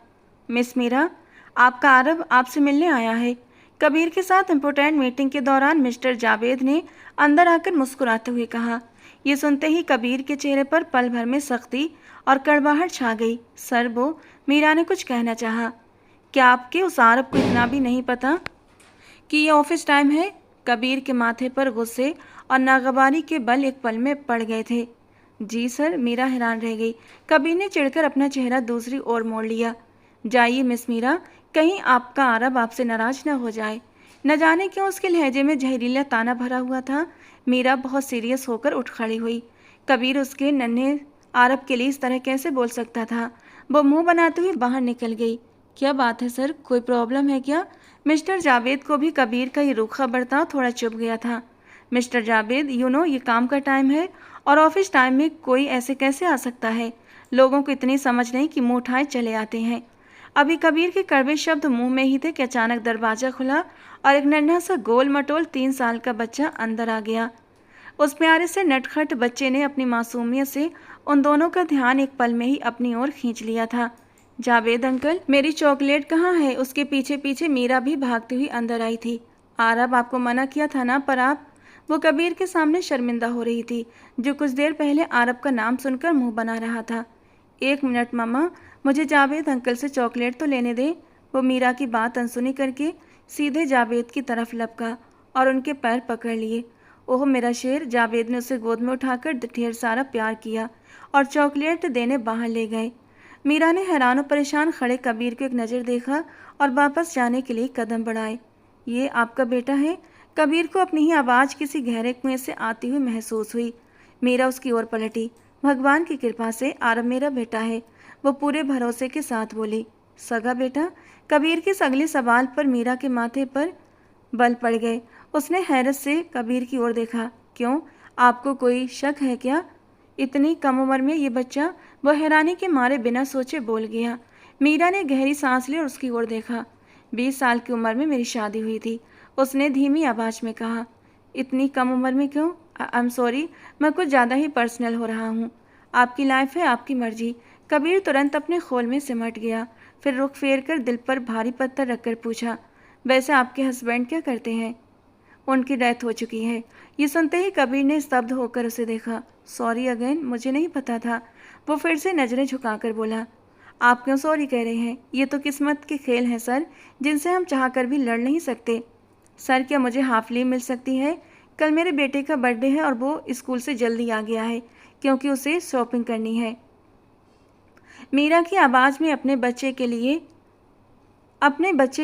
मिस मीरा, आपका आरब आपसे मिलने आया है। कबीर के साथ इम्पोर्टेंट मीटिंग के दौरान मिस्टर जावेद ने अंदर आकर मुस्कुराते हुए कहा। ये सुनते ही कबीर के चेहरे पर पल भर में सख्ती और कड़वाहट छा गई। सर, वो मीरा ने कुछ कहना चाहा। क्या आपके उस आरब को इतना भी नहीं पता कि ये ऑफिस टाइम है? कबीर के माथे पर गुस्से और नागवारी के बल एक पल में पड़ गए थे। जी सर, मीरा हैरान रह गई। कबीर ने चिढ़कर अपना चेहरा दूसरी ओर मोड़ लिया। जाइए मिस मीरा, कहीं आपका आरब आपसे नाराज न हो जाए। न जाने क्यों उसके लहजे में जहरीला ताना भरा हुआ था। मीरा बहुत सीरियस होकर उठ खड़ी हुई। कबीर उसके नन्हे आरब के लिए इस तरह कैसे बोल सकता था? वो मुंह बनाते हुए बाहर निकल गई। क्या बात है सर, कोई प्रॉब्लम है क्या? मिस्टर जावेद को भी कबीर का ये रूखा बर्ताव थोड़ा चुभ गया था। मिस्टर जावेद, ये काम का टाइम है और ऑफिस टाइम में कोई ऐसे कैसे आ सकता है? लोगों को इतनी समझ नहीं कि मुंह उठाए चले आते हैं। अभी कबीर के कड़वे शब्द मुंह में ही थे कि अचानक दरवाजा खुला और एक नन्हा सा गोल मटोल 3 साल का बच्चा अंदर आ गया। उस प्यारे से नटखट बच्चे ने अपनी मासूमियत से उन दोनों का ध्यान एक पल में ही अपनी ओर खींच लिया था। जावेद अंकल, मेरी चॉकलेट कहाँ है? उसके पीछे पीछे मीरा भी भागती हुई अंदर आई थी। आरब, आपको मना किया था ना, पर आप। वो कबीर के सामने शर्मिंदा हो रही थी, जो कुछ देर पहले आरब का नाम सुनकर मुंह बना रहा था। 1 मिनट मामा, मुझे जावेद अंकल से चॉकलेट तो लेने दें। वो मीरा की बात अनसुनी करके सीधे जावेद की तरफ लपका और उनके पैर पकड़ लिए। ओह मेरा शेर! जावेद ने उसे गोद में उठाकर ढेर सारा प्यार किया और चॉकलेट देने बाहर ले गए। मीरा ने हैरान और परेशान खड़े कबीर को एक नज़र देखा और वापस जाने के लिए कदम बढ़ाए। ये आपका बेटा है? कबीर को अपनी ही आवाज़ किसी गहरे कुएं से आती हुई महसूस हुई। मीरा उसकी ओर पलटी। भगवान की कृपा से आरब मेरा बेटा है, वो पूरे भरोसे के साथ बोली। सगा बेटा? कबीर के इस अगले सवाल पर मीरा के माथे पर बल पड़ गए। उसने हैरत से कबीर की ओर देखा। क्यों, आपको कोई शक है क्या? इतनी कम उम्र में ये बच्चा? वह हैरानी के मारे बिना सोचे बोल गया। मीरा ने गहरी सांस ली और उसकी ओर देखा। 20 साल की उम्र में मेरी शादी हुई थी, उसने धीमी आवाज में कहा। इतनी कम उम्र में क्यों? आई एम सॉरी, मैं कुछ ज़्यादा ही पर्सनल हो रहा हूँ। आपकी लाइफ है, आपकी मर्जी। कबीर तुरंत अपने खोल में सिमट गया, फिर रुख फेर कर दिल पर भारी पत्थर रखकर पूछा, वैसे आपके हस्बैंड क्या करते हैं? उनकी डेथ हो चुकी है। ये सुनते ही कबीर ने स्तब्ध होकर उसे देखा। सॉरी अगेन, मुझे नहीं पता था। वो फिर से नजरें झुकाकर बोला। आप क्यों सॉरी कह रहे हैं? ये तो किस्मत के खेल हैं सर, जिनसे हम चाहकर भी लड़ नहीं सकते। सर, क्या मुझे हाफ लीव मिल सकती है? कल मेरे बेटे का बर्थडे है और वो स्कूल से जल्दी आ गया है क्योंकि उसे शॉपिंग करनी है। मीरा की आवाज़ में अपने बच्चे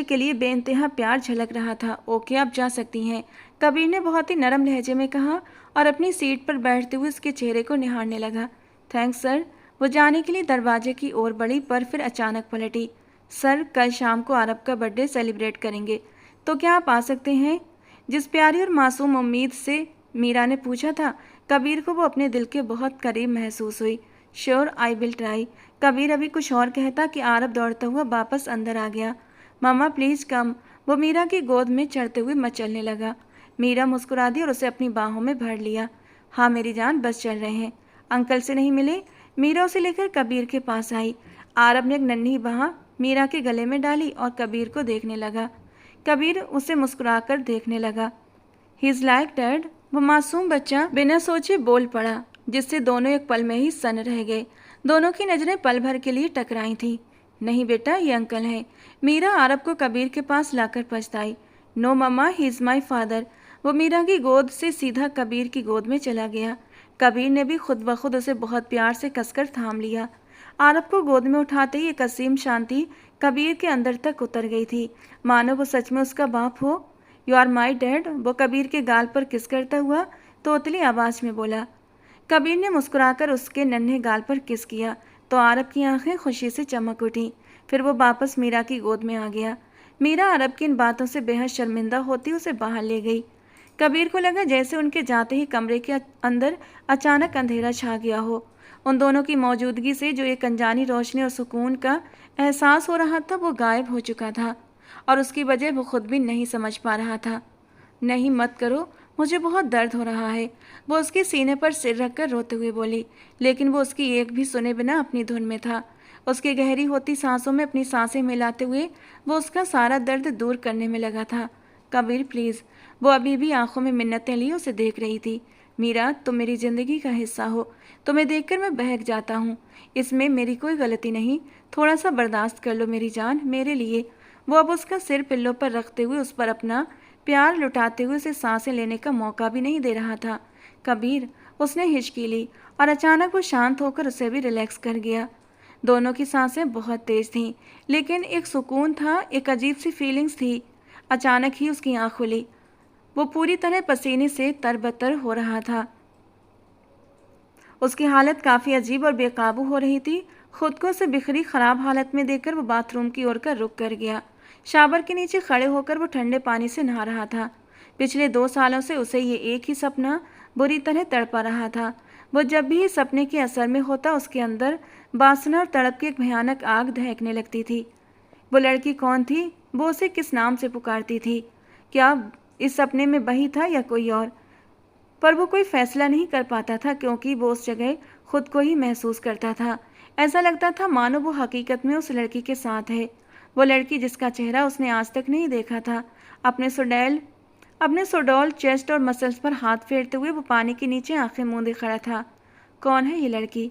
के लिए बेइंतहा प्यार झलक रहा था। ओके, आप जा सकती हैं, कबीर ने बहुत ही नरम लहजे में कहा और अपनी सीट पर बैठते हुए उसके चेहरे को निहारने लगा। Thanks sir. वो जाने के लिए दरवाजे की ओर बढ़ी, पर फिर अचानक पलटी। सर, कल शाम को आरब का बर्थडे सेलिब्रेट करेंगे, तो क्या आप आ सकते हैं? जिस प्यारी और मासूम उम्मीद से मीरा ने पूछा था, कबीर को वो अपने दिल के बहुत करीब महसूस हुई। Sure, I will try. Kabir अभी कुछ और कहता कि आरब दौड़ता हुआ वापस अंदर आ गया। मामा प्लीज़ कम। वो मीरा की गोद में चढ़ते हुए मचलने लगा। मीरा मुस्कुरा दी और उसे अपनी बाहों में भर लिया। हाँ मेरी जान, बस चल रहे हैं। अंकल से नहीं मिले? मीरा उसे लेकर कबीर के पास आई। आरब ने एक नन्ही बाह मीरा के गले में डाली और कबीर को देखने लगा। कबीर उसे मुस्कुराकर देखने लगा। He is like dad. वो मासूम बच्चा बिना सोचे बोल पड़ा, जिससे दोनों एक पल में ही सन रह गए। दोनों की नज़रें पल भर के लिए टकराई थीं। नहीं बेटा, ये अंकल हैं। मीरा आरब को कबीर के पास लाकर पछताई। No mamma, he is my father. वो मीरा की गोद से सीधा कबीर की गोद में चला गया। कबीर ने भी खुद ब खुद उसे बहुत प्यार से कसकर थाम लिया। आरब को गोद में उठाते ही एक असीम शांति कबीर के अंदर तक उतर गई थी, मानो वो सच में उसका बाप हो। You are my dad. वो कबीर के गाल पर किस करता हुआ तोतली आवाज़ में बोला। कबीर ने मुस्कुराकर उसके नन्हे गाल पर किस किया तो आरब की आंखें खुशी से चमक उठीं। फिर वो वापस मीरा की गोद में आ गया। मीरा अरब की इन बातों से बेहद शर्मिंदा होती उसे बाहर ले गई। कबीर को लगा जैसे उनके जाते ही कमरे के अंदर अचानक अंधेरा छा गया हो। उन दोनों की मौजूदगी से जो एक अनजानी रोशनी और सुकून का एहसास हो रहा था वो गायब हो चुका था और उसकी वजह वो खुद भी नहीं समझ पा रहा था। नहीं मत करो, मुझे बहुत दर्द हो रहा है। वो उसके सीने पर सिर रखकर रोते हुए बोली, लेकिन वो उसकी एक भी सुने बिना अपनी धुन में था। उसकी गहरी होती सांसों में अपनी सांसें मिलाते हुए वो उसका सारा दर्द दूर करने में लगा था। कबीर प्लीज़। वो अभी भी आंखों में मिन्नतें लिए उसे देख रही थी। मीरा, तुम मेरी ज़िंदगी का हिस्सा हो, तुम्हें देखकर मैं बहक जाता हूँ। इसमें मेरी कोई गलती नहीं, थोड़ा सा बर्दाश्त कर लो मेरी जान, मेरे लिए। वो अब उसका सिर पिल्लों पर रखते हुए उस पर अपना प्यार लुटाते हुए उसे सांसें लेने का मौका भी नहीं दे रहा था। कबीर, उसने हिचकी ली और अचानक वो शांत होकर उसे भी रिलैक्स कर गया। दोनों की सांसें बहुत तेज थीं, लेकिन एक सुकून था, एक अजीब सी फीलिंग्स थी। अचानक ही उसकी आँख खुली। वो पूरी तरह पसीने से तरबतर हो रहा था। उसकी हालत काफ़ी अजीब और बेकाबू हो रही थी। खुद को उसे बिखरी खराब हालत में देखकर वो बाथरूम की ओर का रुख कर गया। शावर के नीचे खड़े होकर वो ठंडे पानी से नहा रहा था। पिछले 2 सालों से उसे ये एक ही सपना बुरी तरह तड़पा रहा था। वो जब भी इस सपने के असर में होता उसके अंदर वासना और तड़प की एक भयानक आग दहकने लगती थी। वो लड़की कौन थी? वो उसे किस नाम से पुकारती थी? क्या इस सपने में वही था या कोई और? पर वो कोई फैसला नहीं कर पाता था क्योंकि वो उस जगह खुद को ही महसूस करता था। ऐसा लगता था मानो वो हकीकत में उस लड़की के साथ है, वो लड़की जिसका चेहरा उसने आज तक नहीं देखा था। अपने सुडौल चेस्ट और मसल्स पर हाथ फेरते हुए वो पानी के नीचे आंखें मूंदे खड़ा था। कौन है ये लड़की?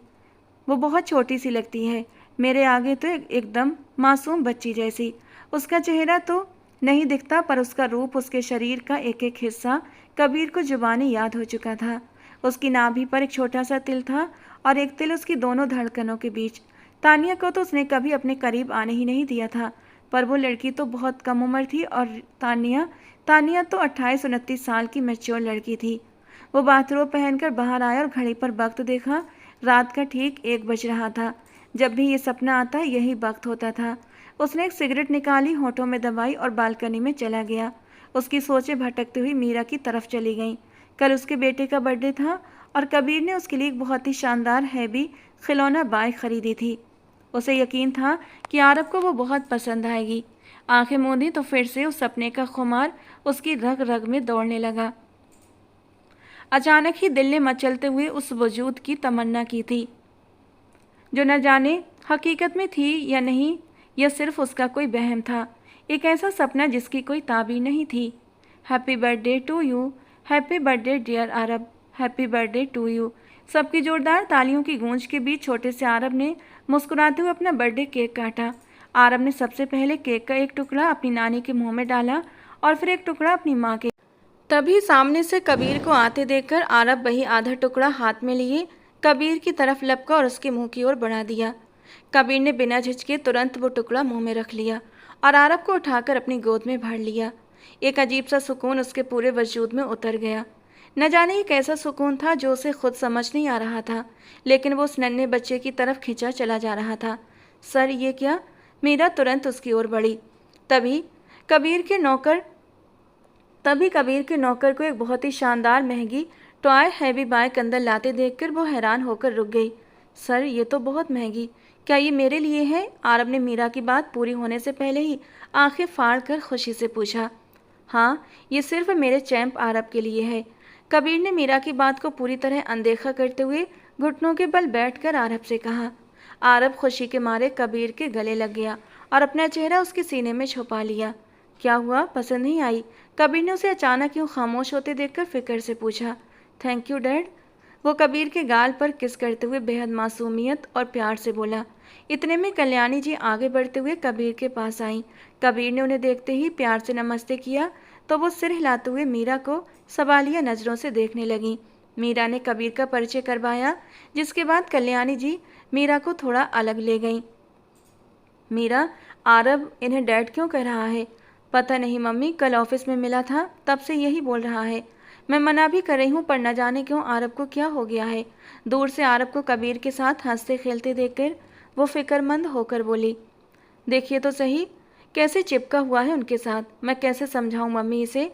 वो बहुत छोटी सी लगती है, मेरे आगे तो एकदम मासूम बच्ची जैसी। उसका चेहरा तो नहीं दिखता पर उसका रूप, उसके शरीर का एक एक हिस्सा कबीर को जुबानी याद हो चुका था। उसकी नाभि पर एक छोटा सा तिल था और एक तिल उसकी दोनों धड़कनों के बीच। तानिया को तो उसने कभी अपने करीब आने ही नहीं दिया था, पर वो लड़की तो बहुत कम उम्र थी और तानिया तो 28-29 साल की मैच्योर लड़की थी। वो बाथरोब पहनकर बाहर आया और घड़ी पर वक्त देखा। रात का ठीक 1 बज रहा था। जब भी ये सपना आता यही वक्त होता था। उसने एक सिगरेट निकाली, होठों में दबाई और बालकनी में चला गया। उसकी सोचें भटकती हुई मीरा की तरफ चली गईं। कल उसके बेटे का बर्थडे था और कबीर ने उसके लिए एक बहुत ही शानदार हैवी खिलौना बाइक खरीदी थी। उसे यकीन था कि आरब को वो बहुत पसंद आएगी। आंखें मूंदी तो फिर से उस सपने का खुमार उसकी रग रग में दौड़ने लगा। अचानक ही दिल ने मचलते हुए उस वजूद की तमन्ना की थी, जो न जाने हकीकत में थी या नहीं, यह सिर्फ उसका कोई वहम था, एक ऐसा सपना जिसकी कोई ताबीर नहीं थी। Happy birthday to you, happy birthday dear Aarab, happy birthday to you. सबकी जोरदार तालियों की गूंज के बीच छोटे से आरब ने मुस्कुराते हुए अपना बर्थडे केक काटा। आरब ने सबसे पहले केक का एक टुकड़ा अपनी नानी के मुंह में डाला और फिर एक टुकड़ा अपनी माँ के। तभी सामने से कबीर को आते देखकर आरब वही आधा टुकड़ा हाथ में लिए कबीर की तरफ लपका और उसके मुंह की ओर बढ़ा दिया। कबीर ने बिना झिझके तुरंत वो टुकड़ा मुंह में रख लिया और आरब को उठाकर अपनी गोद में भर लिया। एक अजीब सा सुकून उसके पूरे वजूद में उतर गया। न जाने ये कैसा सुकून था जो उसे खुद समझ नहीं आ रहा था, लेकिन वो उस नन्हे बच्चे की तरफ खिंचा चला जा रहा था। सर, ये क्या? मीरा तुरंत उसकी ओर बढ़ी। तभी कबीर के नौकर को एक बहुत ही शानदार महंगी टॉय हैवी बाइक अंदर लाते देखकर वो हैरान होकर रुक गई। सर, ये तो बहुत महंगी, क्या ये मेरे लिए है? आरब ने मीरा की बात पूरी होने से पहले ही आंखें फाड़ कर खुशी से पूछा। हाँ, ये सिर्फ मेरे चैंप आरब के लिए है। कबीर ने मीरा की बात को पूरी तरह अनदेखा करते हुए घुटनों के बल बैठकर आरब से कहा। आरब खुशी के मारे कबीर के गले लग गया और अपना चेहरा उसके सीने में छुपा लिया। क्या हुआ, पसंद नहीं आई? कबीर ने उसे अचानक यूं खामोश होते देखकर फिक्र से पूछा। थैंक यू डैड, वो कबीर के गाल पर किस करते हुए बेहद मासूमियत और प्यार से बोला। इतने में कल्याणी जी आगे बढ़ते हुए कबीर के पास आईं। कबीर ने उन्हें देखते ही प्यार से नमस्ते किया तो वो सिर हिलाते हुए मीरा को सवालिया नज़रों से देखने लगीं। मीरा ने कबीर का परिचय करवाया, जिसके बाद कल्याणी जी मीरा को थोड़ा अलग ले गईं। मीरा, आरब इन्हें डैड क्यों कह रहा है? पता नहीं मम्मी, कल ऑफिस में मिला था तब से यही बोल रहा है। मैं मना भी कर रही हूँ पर न जाने क्यों आरब को क्या हो गया है। दूर से आरब को कबीर के साथ हंसते खेलते देखकर वो फिक्रमंद होकर बोली। देखिए तो सही कैसे चिपका हुआ है उनके साथ, मैं कैसे समझाऊं मम्मी इसे?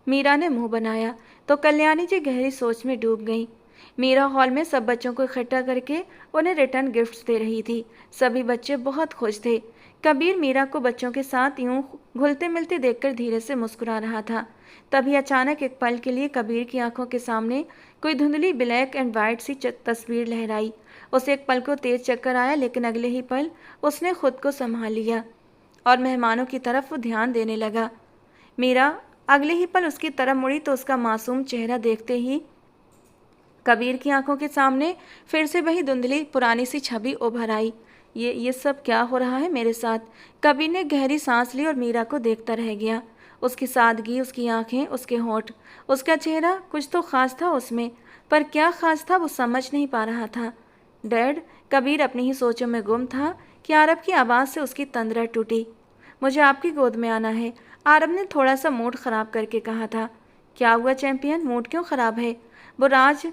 मीरा ने मुंह बनाया तो कल्याणी जी गहरी सोच में डूब गई। मीरा हॉल में सब बच्चों को इकट्ठा करके उन्हें रिटर्न गिफ्ट्स दे रही थी। सभी बच्चे बहुत खुश थे। कबीर मीरा को बच्चों के साथ यूं घुलते मिलते देखकर धीरे से मुस्कुरा रहा था। तभी अचानक एक पल के लिए कबीर की आंखों के सामने कोई धुंधली ब्लैक एंड वाइट सी तस्वीर लहराई। उसे एक पल को तेज चक्कर आया, लेकिन अगले ही पल उसने खुद को संभाल लिया और मेहमानों की तरफ वो ध्यान देने लगा। मीरा अगले ही पल उसकी तरफ मुड़ी तो उसका मासूम चेहरा देखते ही कबीर की आंखों के सामने फिर से वही धुंधली पुरानी सी छवि उभर आई। ये सब क्या हो रहा है मेरे साथ? कबीर ने गहरी सांस ली और मीरा को देखता रह गया। उसकी सादगी, उसकी आंखें, उसके होंठ, उसका चेहरा, कुछ तो खास था उसमें, पर क्या खास था वो समझ नहीं पा रहा था। डैड, कबीर अपनी ही सोचों में गुम था कि आरब की आवाज़ से उसकी तंद्रा टूटी। मुझे आपकी गोद में आना है, आरब ने थोड़ा सा मूड ख़राब करके कहा था। क्या हुआ चैंपियन, मूड क्यों ख़राब है? वो राज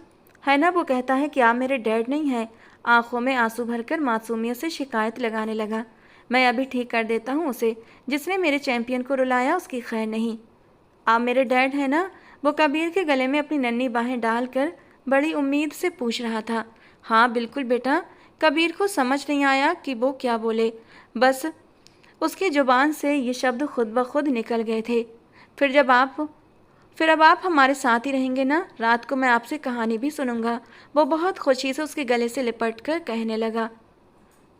है ना, वो कहता है कि आप मेरे डैड नहीं हैं। आंखों में आंसू भरकर मासूमियत से शिकायत लगाने लगा। मैं अभी ठीक कर देता हूँ उसे, जिसने मेरे चैंपियन को रुलाया उसकी खैर नहीं। आप मेरे डैड हैं ना? वो कबीर के गले में अपनी नन्ही बाहें डालकर बड़ी उम्मीद से पूछ रहा था। हाँ बिल्कुल बेटा। कबीर को समझ नहीं आया कि वो क्या बोले, बस उसकी जुबान से ये शब्द खुद ब खुद निकल गए थे। फिर अब आप हमारे साथ ही रहेंगे ना? रात को मैं आपसे कहानी भी सुनूंगा। वो बहुत खुशी से उसके गले से लिपट कर कहने लगा।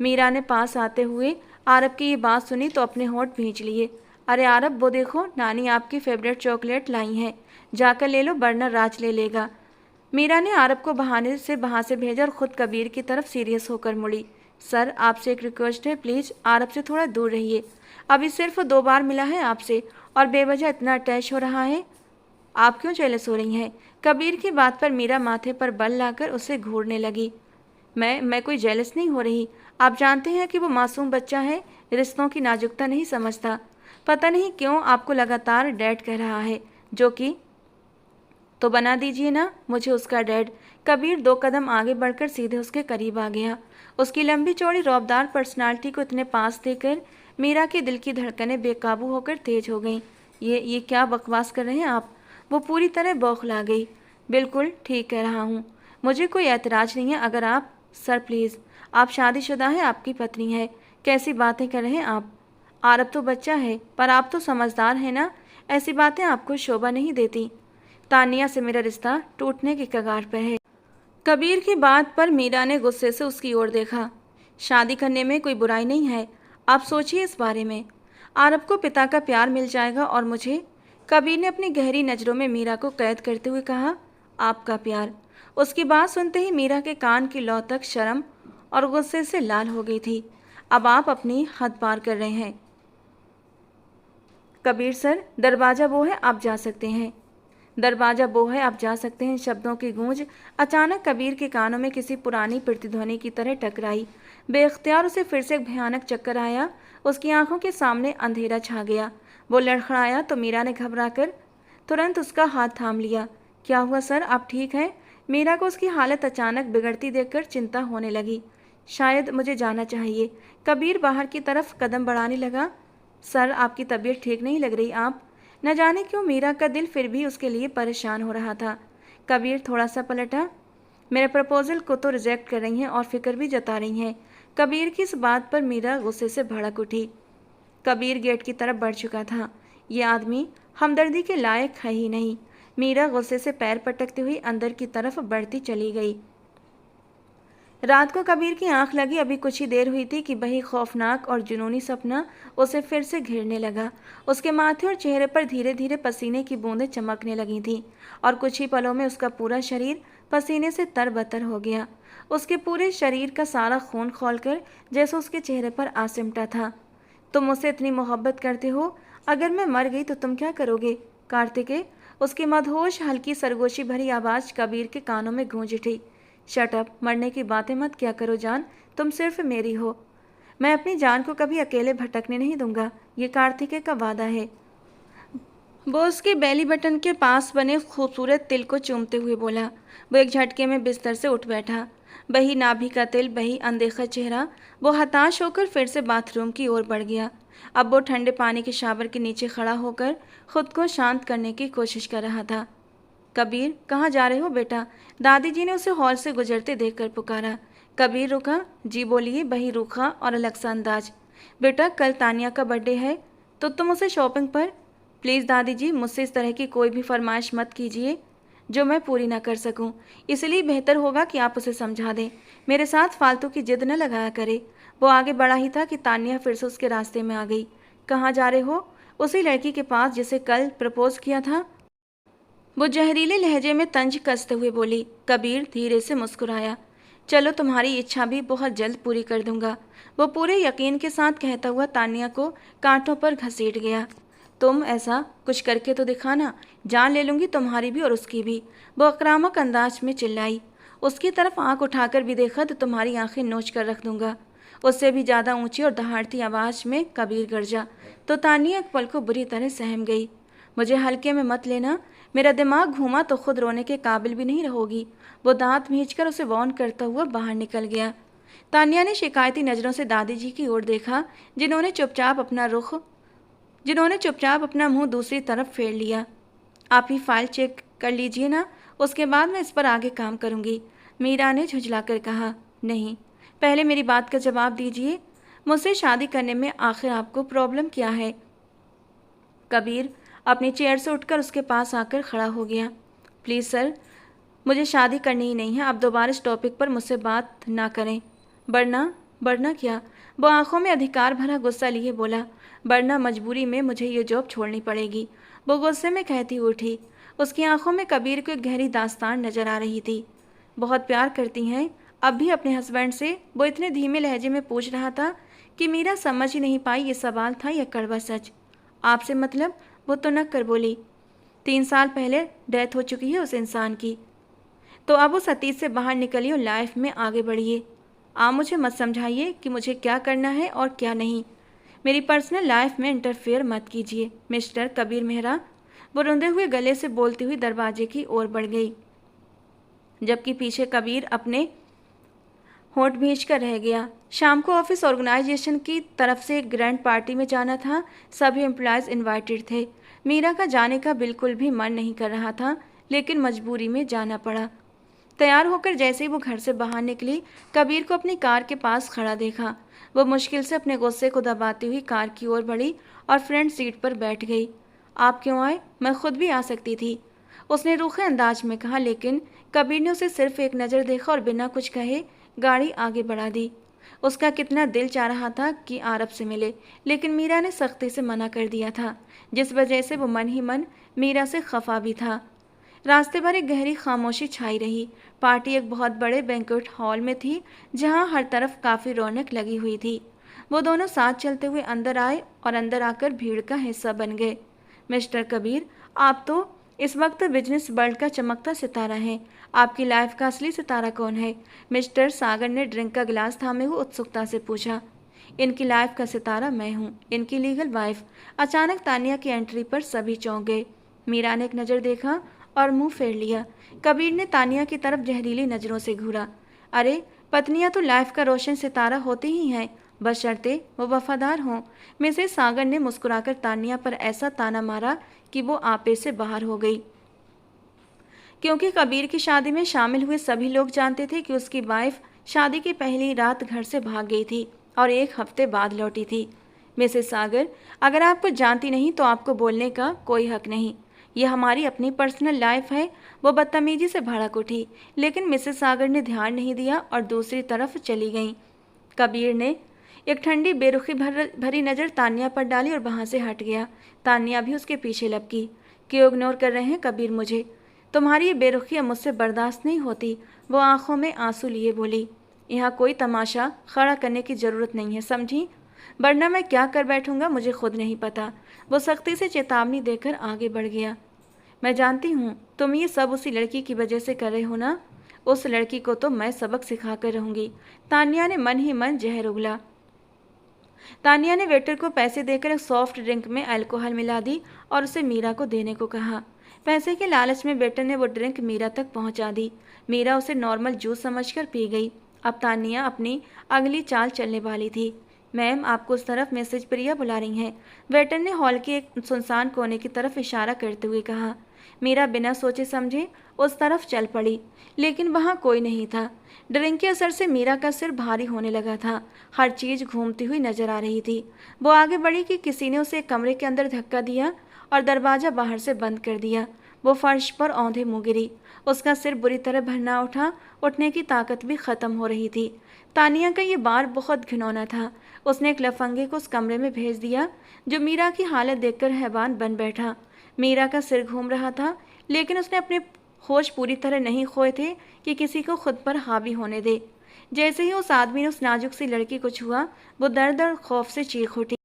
मीरा ने पास आते हुए आरब की ये बात सुनी तो अपने होंठ भींच लिए। अरे आरब, वो देखो, नानी आपकी फेवरेट चॉकलेट लाई हैं, जाकर ले लो वरना राज ले लेगा। मीरा ने आरब को बहाने से वहाँ से भेजा और खुद कबीर की तरफ सीरियस होकर मुड़ी। सर, आपसे एक रिक्वेस्ट है, प्लीज़ आरब से थोड़ा दूर रहिए। अभी सिर्फ 2 बार मिला है आपसे और बेवजह इतना अटैच हो रहा है। आप क्यों जेलस हो रही हैं? कबीर की बात पर मीरा माथे पर बल लाकर उसे घूरने लगी। मैं कोई जेलस नहीं हो रही। आप जानते हैं कि वो मासूम बच्चा है, रिश्तों की नाजुकता नहीं समझता। पता नहीं क्यों आपको लगातार डैड कह रहा है, जो कि तो बना दीजिए ना मुझे उसका डैड। कबीर 2 कदम आगे बढ़कर सीधे उसके करीब आ गया। उसकी लंबी चौड़ी रौबदार पर्सनालिटी को इतने पास देखकर मीरा के दिल की धड़कनें बेकाबू होकर तेज हो गईं। ये क्या बकवास कर रहे हैं आप? वो पूरी तरह बौखला गई। बिल्कुल ठीक कह रहा हूँ, मुझे कोई ऐतराज़ नहीं है अगर आप। सर प्लीज़, आप शादीशुदा हैं, आपकी पत्नी है, कैसी बातें कर रहे हैं आप? आरब तो बच्चा है, पर आप तो समझदार हैं ना, ऐसी बातें आपको शोभा नहीं देती। तानिया से मेरा रिश्ता टूटने की कगार पर है। कबीर की बात पर मीरा ने गुस्से से उसकी ओर देखा। शादी करने में कोई बुराई नहीं है, आप सोचिए इस बारे में। आरब को पिता का प्यार मिल जाएगा और मुझे। कबीर ने अपनी गहरी नज़रों में मीरा को कैद करते हुए कहा। आपका प्यार? उसकी बात सुनते ही मीरा के कान की लौ तक शर्म और गुस्से से लाल हो गई थी। अब आप अपनी हद पार कर रहे हैं। कबीर सर, दरवाज़ा वो है, आप जा सकते हैं। दरवाज़ा वो है, आप जा सकते हैं। शब्दों की गूंज अचानक कबीर के कानों में किसी पुरानी प्रतिध्वनि की तरह टकराई। बेख्तियार उसे फिर से एक भयानक चक्कर आया। उसकी आंखों के सामने अंधेरा छा गया। वो लड़खड़ाया तो मीरा ने घबराकर तुरंत उसका हाथ थाम लिया। क्या हुआ सर, आप ठीक हैं? मीरा को उसकी हालत अचानक बिगड़ती देखकर चिंता होने लगी। शायद मुझे जाना चाहिए। कबीर बाहर की तरफ कदम बढ़ाने लगा। सर, आपकी तबीयत ठीक नहीं लग रही। आप। न जाने क्यों मीरा का दिल फिर भी उसके लिए परेशान हो रहा था। कबीर थोड़ा सा पलटा। मेरे प्रपोजल को तो रिजेक्ट कर रही हैं और फिक्र भी जता रही हैं। कबीर की इस बात पर मीरा गुस्से से भड़क उठी। कबीर गेट की तरफ बढ़ चुका था। ये आदमी हमदर्दी के लायक है ही नहीं। मीरा गुस्से से पैर पटकती हुई अंदर की तरफ बढ़ती चली गई। रात को कबीर की आंख लगी अभी कुछ ही देर हुई थी कि वही खौफनाक और जुनूनी सपना उसे फिर से घेरने लगा। उसके माथे और चेहरे पर धीरे धीरे पसीने की बूंदें चमकने लगी थीं और कुछ ही पलों में उसका पूरा शरीर पसीने से तरबतर हो गया। उसके पूरे शरीर का सारा खून खौलकर जैसे उसके चेहरे पर आ सिमटा था। तुम मुझसे इतनी मोहब्बत करते हो, अगर मैं मर गई तो तुम क्या करोगे कार्तिकेय? उसकी मदहोश हल्की सरगोशी भरी आवाज़ कबीर के कानों में गूंज उठी। शट अप, मरने की बातें मत क्या करो जान, तुम सिर्फ मेरी हो। मैं अपनी जान को कभी अकेले भटकने नहीं दूंगा, ये कार्तिकेय का वादा है। वो उसके बेली बटन के पास बने खूबसूरत तिल को चूमते हुए बोला। वो एक झटके में बिस्तर से उठ बैठा। वही नाभि का तिल, वही अनदेखा चेहरा। वो हताश होकर फिर से बाथरूम की ओर बढ़ गया। अब वो ठंडे पानी के शावर के नीचे खड़ा होकर खुद को शांत करने की कोशिश कर रहा था। कबीर, कहाँ जा रहे हो बेटा? दादी जी ने उसे हॉल से गुजरते देखकर पुकारा। कबीर रुका। जी बोलिए, वही रूखा और अलग सा अंदाज। बेटा, कल तानिया का बर्थडे है तो तुम उसे शॉपिंग पर। प्लीज़ दादी जी, मुझसे इस तरह की कोई भी फरमाइश मत कीजिए जो मैं पूरी ना कर सकूं। इसलिए बेहतर होगा कि आप उसे समझा दें। मेरे साथ फालतू की जिद न लगाया करे। वो आगे बढ़ा ही था कि तानिया फिर से उसके रास्ते में आ गई। कहाँ जा रहे हो? उसी लड़की के पास जिसे कल प्रपोज किया था, वो जहरीले लहजे में तंज कसते हुए बोली। कबीर धीरे से मुस्कुराया। चलो, तुम्हारी इच्छा भी बहुत जल्द पूरी कर दूंगा, वो पूरे यकीन के साथ कहता हुआ तानिया को कांटों पर घसीट गया। तुम ऐसा कुछ करके तो दिखाना, जान ले लूंगी तुम्हारी भी और उसकी भी, वो आक्रामक अंदाज में चिल्लाई। उसकी तरफ आंख उठाकर भी देखा तो तुम्हारी आंखें नोच कर रख दूंगा। उससे भी ज़्यादा ऊंची और दहाड़ती आवाज़ में कबीर गरजा तो तानिया एक पल को बुरी तरह सहम गई। मुझे हल्के में मत लेना, मेरा दिमाग घूमा तो खुद रोने के काबिल भी नहीं रहोगी। वो दांत भींचकर उसे वार्न करता हुआ बाहर निकल गया। तान्या ने शिकायती नज़रों से दादी जी की ओर देखा, जिन्होंने चुपचाप अपना मुंह दूसरी तरफ फेर लिया। आप ही फाइल चेक कर लीजिए ना, उसके बाद मैं इस पर आगे काम करूंगी, मीरा ने झुंझलाकर कहा। नहीं, पहले मेरी बात का जवाब दीजिए। मुझसे शादी करने में आखिर आपको प्रॉब्लम क्या है? कबीर अपनी चेयर से उठकर उसके पास आकर खड़ा हो गया। प्लीज़ सर, मुझे शादी करनी ही नहीं है। आप दोबारा इस टॉपिक पर मुझसे बात ना करें। बढ़ना क्या? वो आंखों में अधिकार भरा गुस्सा लिए बोला। बढ़ना मजबूरी में मुझे ये जॉब छोड़नी पड़ेगी, वो गुस्से में कहती उठी। उसकी आंखों में कबीर को एक गहरी दास्तान नजर आ रही थी। बहुत प्यार करती हैं अब भी अपने हस्बैंड से? वो इतने धीमे लहजे में पूछ रहा था कि मीरा समझ ही नहीं पाई ये सवाल था या कड़वा सच। आपसे मतलब? वो तो नक कर बोली। 3 साल पहले डेथ हो चुकी है उस इंसान की। तो अब उस अतीत से बाहर निकलिए और लाइफ में आगे बढ़िए। आप मुझे मत समझाइए कि मुझे क्या करना है और क्या नहीं। मेरी पर्सनल लाइफ में इंटरफेयर मत कीजिए मिस्टर कबीर मेहरा। वो रुंधे हुए गले से बोलती हुई दरवाजे की ओर बढ़ गई, जबकि पीछे कबीर अपने होठ भींच कर रह गया। शाम को ऑफिस ऑर्गेनाइजेशन की तरफ से एक ग्रैंड पार्टी में जाना था। सभी एम्प्लॉयज़ इनवाइटेड थे। मीरा का जाने का बिल्कुल भी मन नहीं कर रहा था, लेकिन मजबूरी में जाना पड़ा। तैयार होकर जैसे ही वो घर से बाहर निकली, कबीर को अपनी कार के पास खड़ा देखा। वो मुश्किल से अपने गुस्से को दबाती हुई कार की ओर बढ़ी और फ्रंट सीट पर बैठ गई। आप क्यों आए? मैं खुद भी आ सकती थी, उसने रूखे अंदाज में कहा, लेकिन कबीर ने उसे सिर्फ एक नज़र देखा और बिना कुछ कहे गाड़ी आगे बढ़ा दी। उसका कितना दिल चाह रहा था कि आरब से मिले, लेकिन मीरा ने सख्ती से मना कर दिया था, जिस वजह से वो मन ही मन मीरा से खफा भी था। रास्ते भर एक गहरी खामोशी छाई रही। पार्टी एक बहुत बड़े बैंक्वेट हॉल में थी, जहां हर तरफ काफ़ी रौनक लगी हुई थी। वो दोनों साथ चलते हुए अंदर आए और अंदर आकर भीड़ का हिस्सा बन गए। मिस्टर कबीर, आप तो इस वक्त बिजनेस वर्ल्ड का चमकता सितारा है। आपकी लाइफ का असली सितारा कौन है? मिस्टर सागर ने ड्रिंक का गिलास थामे हुए उत्सुकता से पूछा। इनकी लाइफ का सितारा मैं हूँ, इनकी लीगल वाइफ। अचानक तानिया की एंट्री पर सभी चौंक गए। मीरा ने एक नज़र देखा और मुंह फेर लिया। कबीर ने तानिया की तरफ जहरीली नज़रों से घूरा। अरे, पत्नियां तो लाइफ का रोशन सितारा होती ही हैं, बशर्ते वो वफादार हों। मिसेस सागर ने मुस्कुराकर तानिया पर ऐसा ताना मारा कि वो आपे से बाहर हो गई, क्योंकि कबीर की शादी में शामिल हुए सभी लोग जानते थे कि उसकी वाइफ शादी की पहली रात घर से भाग गई थी और 1 हफ्ते बाद लौटी थी। मिसेस सागर, अगर आप कुछ जानती नहीं तो आपको बोलने का कोई हक नहीं। यह हमारी अपनी पर्सनल लाइफ है। वो बदतमीजी से भड़क उठी, लेकिन मिसेस सागर ने ध्यान नहीं दिया और दूसरी तरफ चली गईं। कबीर ने एक ठंडी बेरुखी भरी नज़र तानिया पर डाली और वहाँ से हट गया। तानिया भी उसके पीछे लपकी। क्यों इग्नोर कर रहे हैं कबीर मुझे? तुम्हारी ये बेरुखी अब मुझसे बर्दाश्त नहीं होती। वो आंखों में आंसू लिए बोली। यहाँ कोई तमाशा खड़ा करने की ज़रूरत नहीं है, समझी? वरना मैं क्या कर बैठूंगा मुझे खुद नहीं पता। वो सख्ती से चेतावनी देकर आगे बढ़ गया। मैं जानती हूँ तुम ये सब उसी लड़की की वजह से कर रहे हो ना। उस लड़की को तो मैं सबक सिखा कर रहूँगी। तानिया ने मन ही मन जहर उगला। तानिया ने वेटर को पैसे देकर एक सॉफ्ट ड्रिंक में अल्कोहल मिला दी और उसे मीरा को देने को कहा। पैसे के लालच में वेटर ने वो ड्रिंक मीरा तक पहुंचा दी। मीरा उसे नॉर्मल जूस समझकर पी गई। अब तानिया अपनी अगली चाल चलने वाली थी। मैम, आपको उस तरफ मिसेज प्रिया बुला रही हैं, वेटर ने हॉल के एक सुनसान कोने की तरफ इशारा करते हुए कहा। मीरा बिना सोचे समझे उस तरफ चल पड़ी, लेकिन वहाँ कोई नहीं था। ड्रिंक के असर से मीरा का सिर भारी होने लगा था। हर चीज़ घूमती हुई नजर आ रही थी। वो आगे बढ़ी कि किसी ने उसे एक कमरे के अंदर धक्का दिया और दरवाज़ा बाहर से बंद कर दिया। वो फर्श पर औंधे मुँह गिरी। उसका सिर बुरी तरह भरना उठा, उठने की ताकत भी ख़त्म हो रही थी। तानिया का ये बार बहुत घिनौना था। उसने एक लफंगे को उस कमरे में भेज दिया, जो मीरा की हालत देखकर हैवान बन बैठा। मीरा का सिर घूम रहा था, लेकिन उसने अपने होश पूरी तरह नहीं खोए थे कि किसी को खुद पर हावी होने दे। जैसे ही उस आदमी ने उस नाजुक सी लड़की को छुआ, वो दर्द और खौफ से चीख उठी।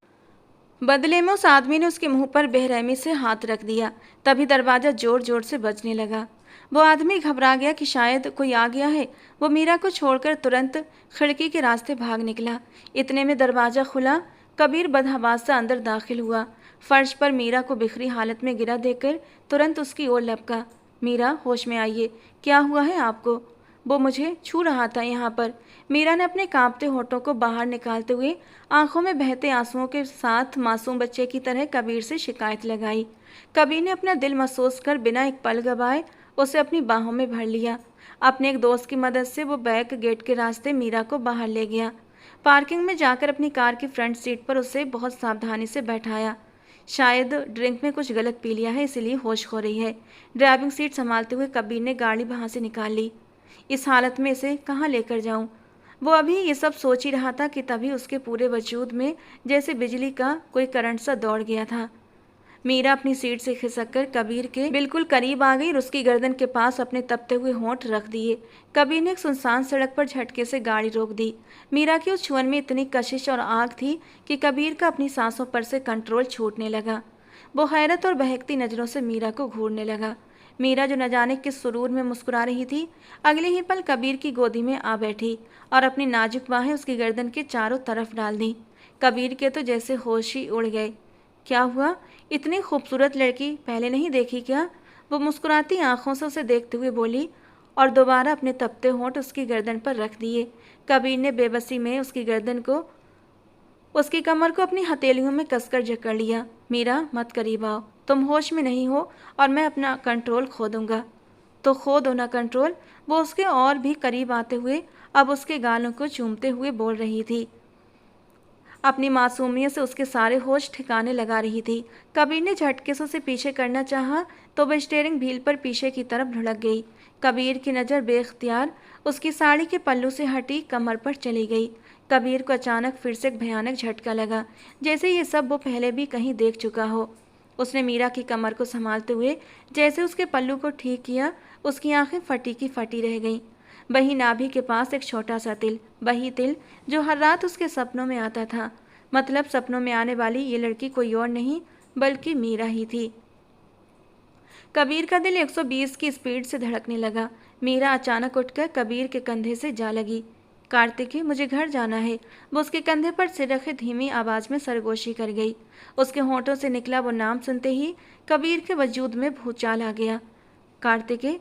बदले में उस आदमी ने उसके मुंह पर बेरहमी से हाथ रख दिया। तभी दरवाज़ा जोर जोर से बजने लगा। वो आदमी घबरा गया कि शायद कोई आ गया है। वो मीरा को छोड़कर तुरंत खिड़की के रास्ते भाग निकला। इतने में दरवाज़ा खुला। कबीर बदहवास से अंदर दाखिल हुआ। फर्श पर मीरा को बिखरी हालत में गिरा देखकर तुरंत उसकी ओर लपका। मीरा, होश में आइए, क्या हुआ है आपको? वो मुझे छू रहा था यहाँ पर। मीरा ने अपने कांपते होठों को बाहर निकालते हुए आंखों में बहते आंसुओं के साथ मासूम बच्चे की तरह कबीर से शिकायत लगाई। कबीर ने अपना दिल महसूस कर बिना एक पल गवाए उसे अपनी बाहों में भर लिया। अपने एक दोस्त की मदद से वो बैक गेट के रास्ते मीरा को बाहर ले गया। पार्किंग में जाकर अपनी कार की फ्रंट सीट पर उसे बहुत सावधानी से बैठाया। शायद ड्रिंक में कुछ गलत पी लिया है, इसीलिए होश खो रही है। ड्राइविंग सीट संभालते हुए कबीर ने गाड़ी वहाँ से निकाल ली। इस हालत में इसे कहाँ लेकर जाऊँ? वो अभी ये सब सोच ही रहा था कि तभी उसके पूरे वजूद में जैसे बिजली का कोई करंट सा दौड़ गया था। मीरा अपनी सीट से खिसककर कबीर के बिल्कुल करीब आ गई और उसकी गर्दन के पास अपने तपते हुए होंठ रख दिए। कबीर ने एक सुनसान सड़क पर झटके से गाड़ी रोक दी। मीरा की उस छुअन में इतनी कशिश और आग थी कि कबीर का अपनी सांसों पर से कंट्रोल छूटने लगा। वो हैरत और बहकती नज़रों से मीरा को घूरने लगा। मीरा, जो न जाने किस सुरूर में मुस्कुरा रही थी, अगले ही पल कबीर की गोदी में आ बैठी और अपनी नाजुक बाहें उसकी गर्दन के चारों तरफ डाल दी। कबीर के तो जैसे होश ही उड़ गए। क्या हुआ? इतनी खूबसूरत लड़की पहले नहीं देखी क्या? वो मुस्कुराती आंखों से उसे देखते हुए बोली और दोबारा अपने तपते होंठ उसकी गर्दन पर रख दिए। कबीर ने बेबसी में उसकी कमर को अपनी हथेलियों में कसकर जकड़ लिया। मीरा, मत करीब आओ, तुम होश में नहीं हो और मैं अपना कंट्रोल खो दूंगा। तो खो दो ना कंट्रोल। वो उसके और भी करीब आते हुए अब उसके गालों को चूमते हुए बोल रही थी। अपनी मासूमियत से उसके सारे होश ठिकाने लगा रही थी। कबीर ने झटके से उसे पीछे करना चाहा तो वह स्टीयरिंग व्हील पर पीछे की तरफ ढुलक गई। कबीर की नज़र बेख्तियार उसकी साड़ी के पल्लू से हटी कमर पर चली गई। कबीर को अचानक फिर से एक भयानक झटका लगा, जैसे ये सब वो पहले भी कहीं देख चुका हो। उसने मीरा की कमर को संभालते हुए जैसे उसके पल्लू को ठीक किया, उसकी आंखें फटी की फटी रह गईं। वही नाभि के पास एक छोटा सा तिल, वही तिल जो हर रात उसके सपनों में आता था। मतलब सपनों में आने वाली ये लड़की कोई और नहीं बल्कि मीरा ही थी। कबीर का दिल 120 की स्पीड से धड़कने लगा। मीरा अचानक उठकर कबीर के कंधे से जा लगी। कार्तिकेय, मुझे घर जाना है। वो उसके कंधे पर सिर रखे धीमी आवाज में सरगोशी कर गई। उसके होंठों से निकला वो नाम सुनते ही कबीर के वजूद में भूचाल आ गया। कार्तिकेय,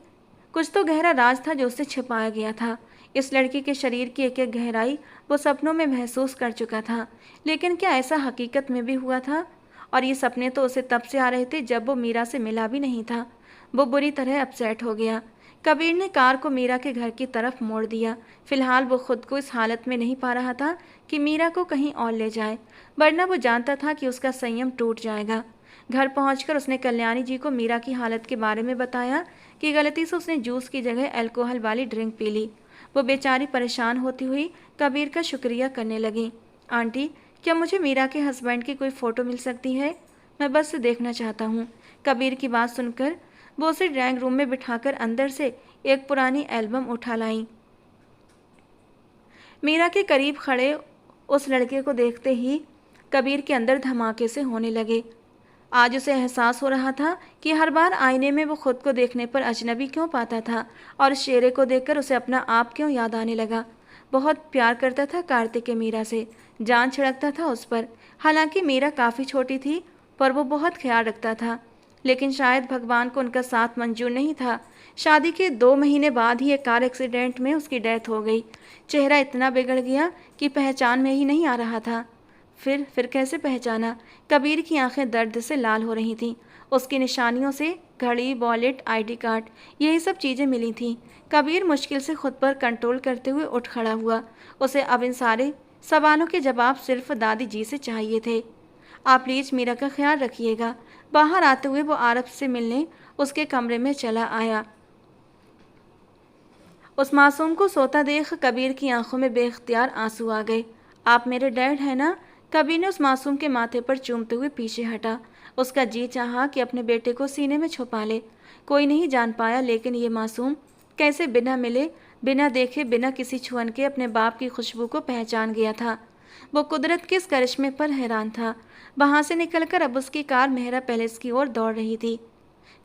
कुछ तो गहरा राज था जो उससे छिपाया गया था। इस लड़की के शरीर की एक एक गहराई वो सपनों में महसूस कर चुका था, लेकिन क्या ऐसा हकीकत में भी हुआ था? और ये सपने तो उसे तब से आ रहे थे जब वो मीरा से मिला भी नहीं था। वो बुरी तरह अपसेट हो गया। कबीर ने कार को मीरा के घर की तरफ मोड़ दिया। फिलहाल वो खुद को इस हालत में नहीं पा रहा था कि मीरा को कहीं और ले जाए, वरना वो जानता था कि उसका संयम टूट जाएगा। घर पहुंचकर उसने कल्याणी जी को मीरा की हालत के बारे में बताया कि गलती से उसने जूस की जगह अल्कोहल वाली ड्रिंक पी ली। वो बेचारी परेशान होती हुई कबीर का शुक्रिया करने लगी। आंटी, क्या मुझे मीरा के हस्बैंड की कोई फ़ोटो मिल सकती है? मैं बस देखना चाहता हूँ। कबीर की बात सुनकर वो उसे ड्राइंग रूम में बिठाकर अंदर से एक पुरानी एल्बम उठा लाई। मीरा के करीब खड़े उस लड़के को देखते ही कबीर के अंदर धमाके से होने लगे। आज उसे एहसास हो रहा था कि हर बार आईने में वो खुद को देखने पर अजनबी क्यों पाता था और इस चेहरे को देखकर उसे अपना आप क्यों याद आने लगा। बहुत प्यार करता था कार्तिकेय मीरा से, जान छिड़कता था उस पर। हालांकि मीरा काफ़ी छोटी थी पर वो बहुत ख्याल रखता था, लेकिन शायद भगवान को उनका साथ मंजूर नहीं था। शादी के 2 महीने बाद ही एक कार एक्सीडेंट में उसकी डेथ हो गई। चेहरा इतना बिगड़ गया कि पहचान में ही नहीं आ रहा था। फिर कैसे पहचाना? कबीर की आंखें दर्द से लाल हो रही थीं। उसकी निशानियों से घड़ी, वॉलेट, आईडी कार्ड, यही सब चीज़ें मिली थीं। कबीर मुश्किल से खुद पर कंट्रोल करते हुए उठ खड़ा हुआ। उसे अब इन सारे सवालों के जवाब सिर्फ दादी जी से चाहिए थे। आप प्लीज़ मीरा का ख्याल रखिएगा। बाहर आते हुए वो आरब से मिलने उसके कमरे में चला आया। उस मासूम को सोता देख कबीर की आंखों में बेख्तियार आंसू आ गए। आप मेरे डैड हैं ना? कबीर ने उस मासूम के माथे पर चूमते हुए पीछे हटा। उसका जी चाहा कि अपने बेटे को सीने में छुपा ले। कोई नहीं जान पाया, लेकिन ये मासूम कैसे बिना मिले, बिना देखे, बिना किसी छुअन के अपने बाप की खुशबू को पहचान गया था। वो कुदरत के इस करिश्मे पर हैरान था। वहाँ से निकलकर अब उसकी कार मेहरा पैलेस की ओर दौड़ रही थी।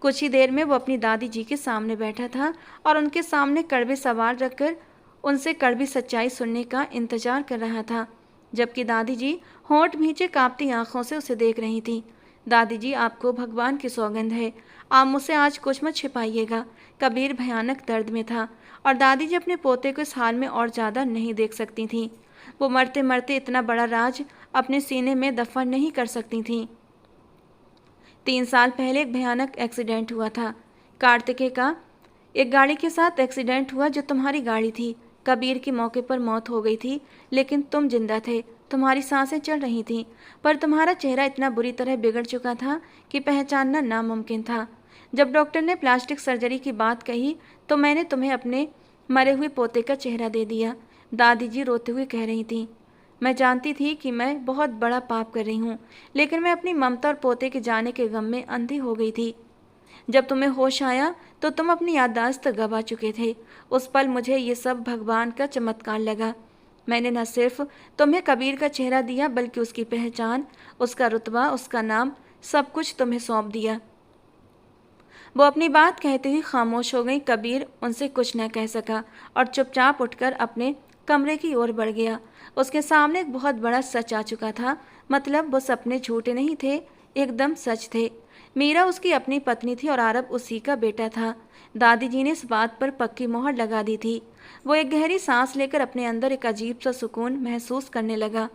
कुछ ही देर में वो अपनी दादी जी के सामने बैठा था और उनके सामने कड़वे सवाल रखकर उनसे कड़वी सच्चाई सुनने का इंतजार कर रहा था, जबकि दादी जी होंठ भींचे कांपती आंखों से उसे देख रही थी। दादी जी, आपको भगवान की सौगंध है, आप मुझसे आज कुछ मत छिपाइएगा। कबीर भयानक दर्द में था और दादी जी अपने पोते को इस हाल में और ज़्यादा नहीं देख सकती थीं। वो मरते मरते इतना बड़ा राज अपने सीने में दफन नहीं कर सकती थीं। 3 साल पहले एक भयानक एक्सीडेंट हुआ था। कार्तिकेय का एक गाड़ी के साथ एक्सीडेंट हुआ जो तुम्हारी गाड़ी थी। कबीर की मौके पर मौत हो गई थी, लेकिन तुम जिंदा थे, तुम्हारी सांसें चल रही थीं, पर तुम्हारा चेहरा इतना बुरी तरह बिगड़ चुका था कि पहचानना नामुमकिन था। जब डॉक्टर ने प्लास्टिक सर्जरी की बात कही तो मैंने तुम्हें अपने मरे हुए पोते का चेहरा दे दिया। दादी जी रोते हुए कह रही थीं। मैं जानती थी कि मैं बहुत बड़ा पाप कर रही हूँ, लेकिन मैं अपनी ममता और पोते के जाने के गम में अंधी हो गई थी। जब तुम्हें होश आया तो तुम अपनी याददाश्त गंवा चुके थे। उस पल मुझे ये सब भगवान का चमत्कार लगा। मैंने न सिर्फ तुम्हें कबीर का चेहरा दिया, बल्कि उसकी पहचान, उसका रुतबा, उसका नाम, सब कुछ तुम्हें सौंप दिया। वो अपनी बात कहते हुए खामोश हो गई। कबीर उनसे कुछ न कह सका और चुपचाप उठकर अपने कमरे की ओर बढ़ गया। उसके सामने एक बहुत बड़ा सच आ चुका था। मतलब वो सपने झूठे नहीं थे, एकदम सच थे। मीरा उसकी अपनी पत्नी थी और आरब उसी का बेटा था। दादी जी ने इस बात पर पक्की मोहर लगा दी थी। वो एक गहरी सांस लेकर अपने अंदर एक अजीब सा सुकून महसूस करने लगा।